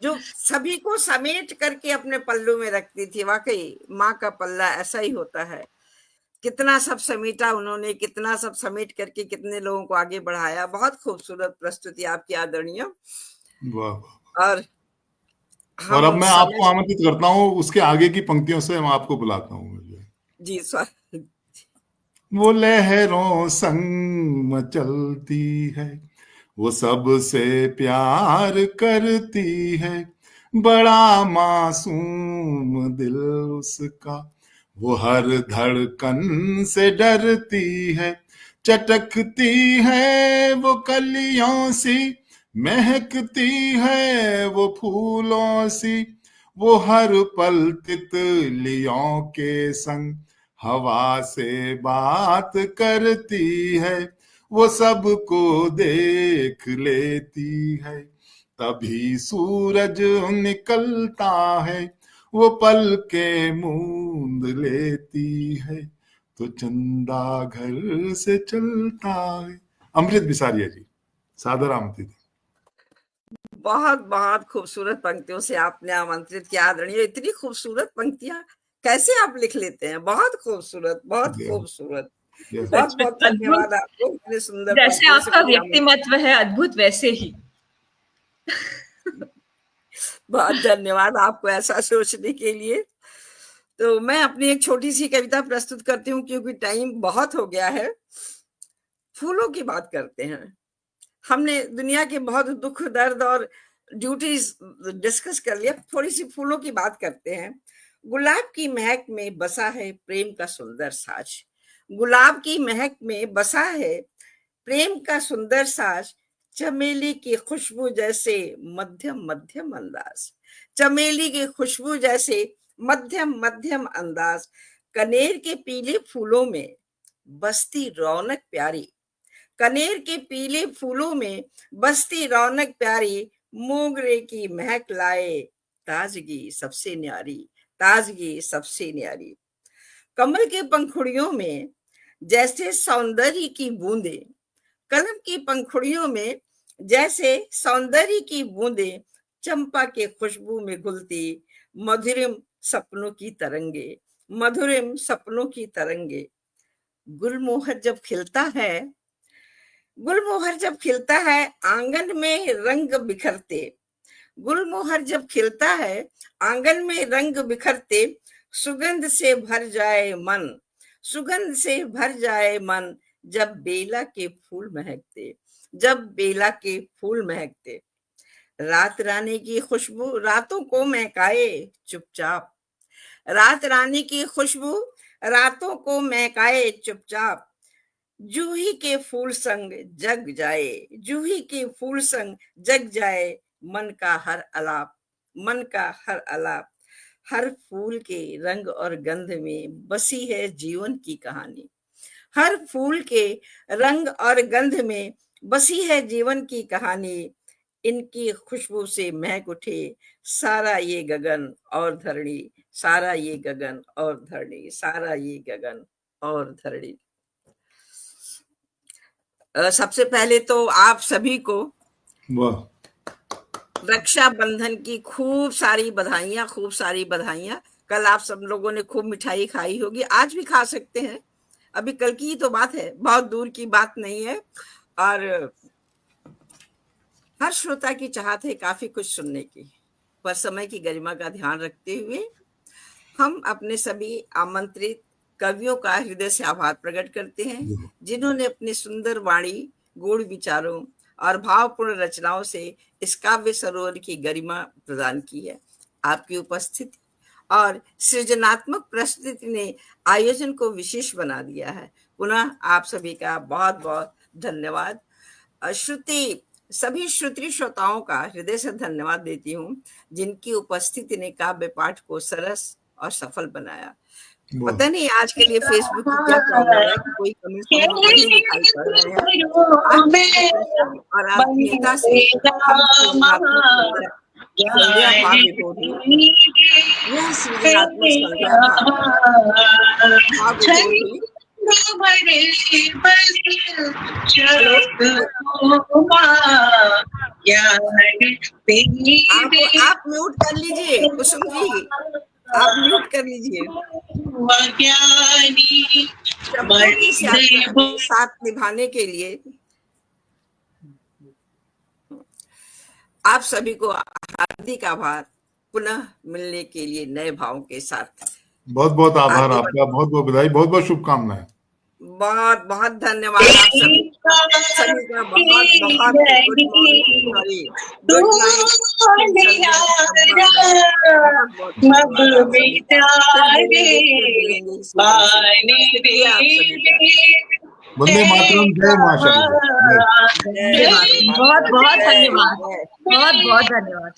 जो सभी को समेट करके अपने पल्लू में रखती थी। वाकई माँ का पल्ला ऐसा ही होता है। कितना सब समेटा उन्होंने, कितना सब समेट करके कितने लोगों को आगे बढ़ाया। बहुत खूबसूरत प्रस्तुति आपकी आदरणीय। और अब मैं आपको आमंत्रित करता हूँ उसके आगे की पंक्तियों से मैं आपको बुलाता हूँ। जी सर। वो लहरों संग मचलती है, वो सबसे प्यार करती है, बड़ा मासूम दिल उसका, वो हर धड़कन से डरती है। चटकती है वो कलियों सी, महकती है वो फूलों सी, वो हर पल तितलियों के संग हवा से बात करती है। वो सबको देख लेती है, तभी सूरज निकलता है। वो पल के मूंद लेती है, तो चंदा घर से चलता है। अमृत बिसारिया जी, सादर आमंत्रित। बहुत बहुत खूबसूरत पंक्तियों से आपने आमंत्रित किया आदरणीय। इतनी खूबसूरत पंक्तियां कैसे आप लिख लेते हैं? बहुत खूबसूरत, बहुत खूबसूरत। बहुत बहुत धन्यवाद आपको इतने सुंदर जैसे आपका व्यक्तिमत्व है अद्भुत, वैसे ही। बहुत धन्यवाद आपको ऐसा सोचने के लिए। तो मैं अपनी एक छोटी सी कविता प्रस्तुत करती हूँ क्योंकि टाइम बहुत हो गया है। फूलों की बात करते हैं। हमने दुनिया के बहुत दुख दर्द और ड्यूटीज डिस्कस कर लिया, थोड़ी सी फूलों की बात करते हैं। गुलाब की महक में बसा है प्रेम का सुंदर साज। गुलाब की महक में बसा है प्रेम का सुंदर साज। चमेली की खुशबू जैसे मध्यम मध्यम अंदाज। चमेली की खुशबू जैसे मध्यम मध्यम अंदाज। कनेर के पीले फूलों में बसती रौनक प्यारी। कनेर के पीले फूलों में बसती रौनक प्यारी। मोगरे की महक लाए ताजगी सबसे न्यारी। ताजगी सबसे न्यारी। कमल के पंखुड़ियों में जैसे सौंदर्य की बूंदे। कलम की पंखुड़ियों में जैसे सौंदर्य की बूंदे। चंपा के खुशबू में घुलती मधुरिम सपनों की तरंगे। मधुरिम सपनों की तरंगे। गुलमोहर जब खिलता है, गुलमोहर जब खिलता है आंगन में रंग बिखरते। गुलमोहर जब खिलता है आंगन में रंग बिखरते। सुगंध से भर जाए मन। सुगंध से भर जाए मन। जब बेला के फूल महकते। जब बेला के फूल महकते। रात रानी की खुशबू रातों को महकाए चुपचाप। रात रानी की खुशबू रातों को महकाए चुपचाप। जूही के फूल संग जग जाए। जूही के फूल संग जग जाए। मन का हर आलाप। मन का हर आलाप। हर फूल के रंग और गंध में बसी है जीवन की कहानी। हर फूल के रंग और गंध में बसी है जीवन की कहानी। इनकी खुशबू से महक उठे सारा ये गगन और धरणी। सारा ये गगन और धरणी। सारा ये गगन और धरणी। सबसे पहले तो आप सभी को रक्षाबंधन की खूब सारी बधाइयां। खूब सारी बधाइयां। कल आप सब लोगों ने खूब मिठाई खाई होगी, आज भी खा सकते हैं। अभी कल की ही तो बात है, बहुत दूर की बात नहीं है। और हर श्रोता की चाहत है काफी कुछ सुनने की, पर समय की गरिमा का ध्यान रखते हुए हम अपने सभी आमंत्रित कवियों का हृदय से आभार प्रकट करते हैं जिन्होंने अपनी सुंदर वाणी, गूढ़ विचारों और भावपूर्ण रचनाओं से इस काव्य सरोवर की गरिमा प्रदान की है। आपकी उपस्थिति और सृजनात्मक प्रस्तुति ने आयोजन को विशेष बना दिया है। पुनः आप सभी का बहुत बहुत धन्यवाद। सभी श्रोत्री श्रोताओं का हृदय से धन्यवाद देती हूँ जिनकी उपस्थिति ने काव्य पाठ को सरस और सफल बनाया। पता नहीं आज के लिए फेसबुक की क्या प्रॉब्लम है कि कोई कमेंट्स नहीं दिखाई पड़ रहे हैं। और आत्मीयता से संध्या भाव विभोरी, यह सृजनात्मक संध्या भाव विभोरी आप म्यूट कर लीजिए कुसुम जी, आप म्यूट कर लीजिए। साथ निभाने के लिए आप सभी को हार्दिक आभार। पुनः मिलने के लिए नए भावों के साथ बहुत बहुत आभार आपका, बहुत बहुत बधाई, बहुत बहुत शुभकामनाएं। बहुत बहुत धन्यवाद आप सभी का बहुत बहुत गुड मॉर्निंग, वंदे मातरम, जय मां शारदे। बहुत बहुत धन्यवाद, बहुत बहुत धन्यवाद।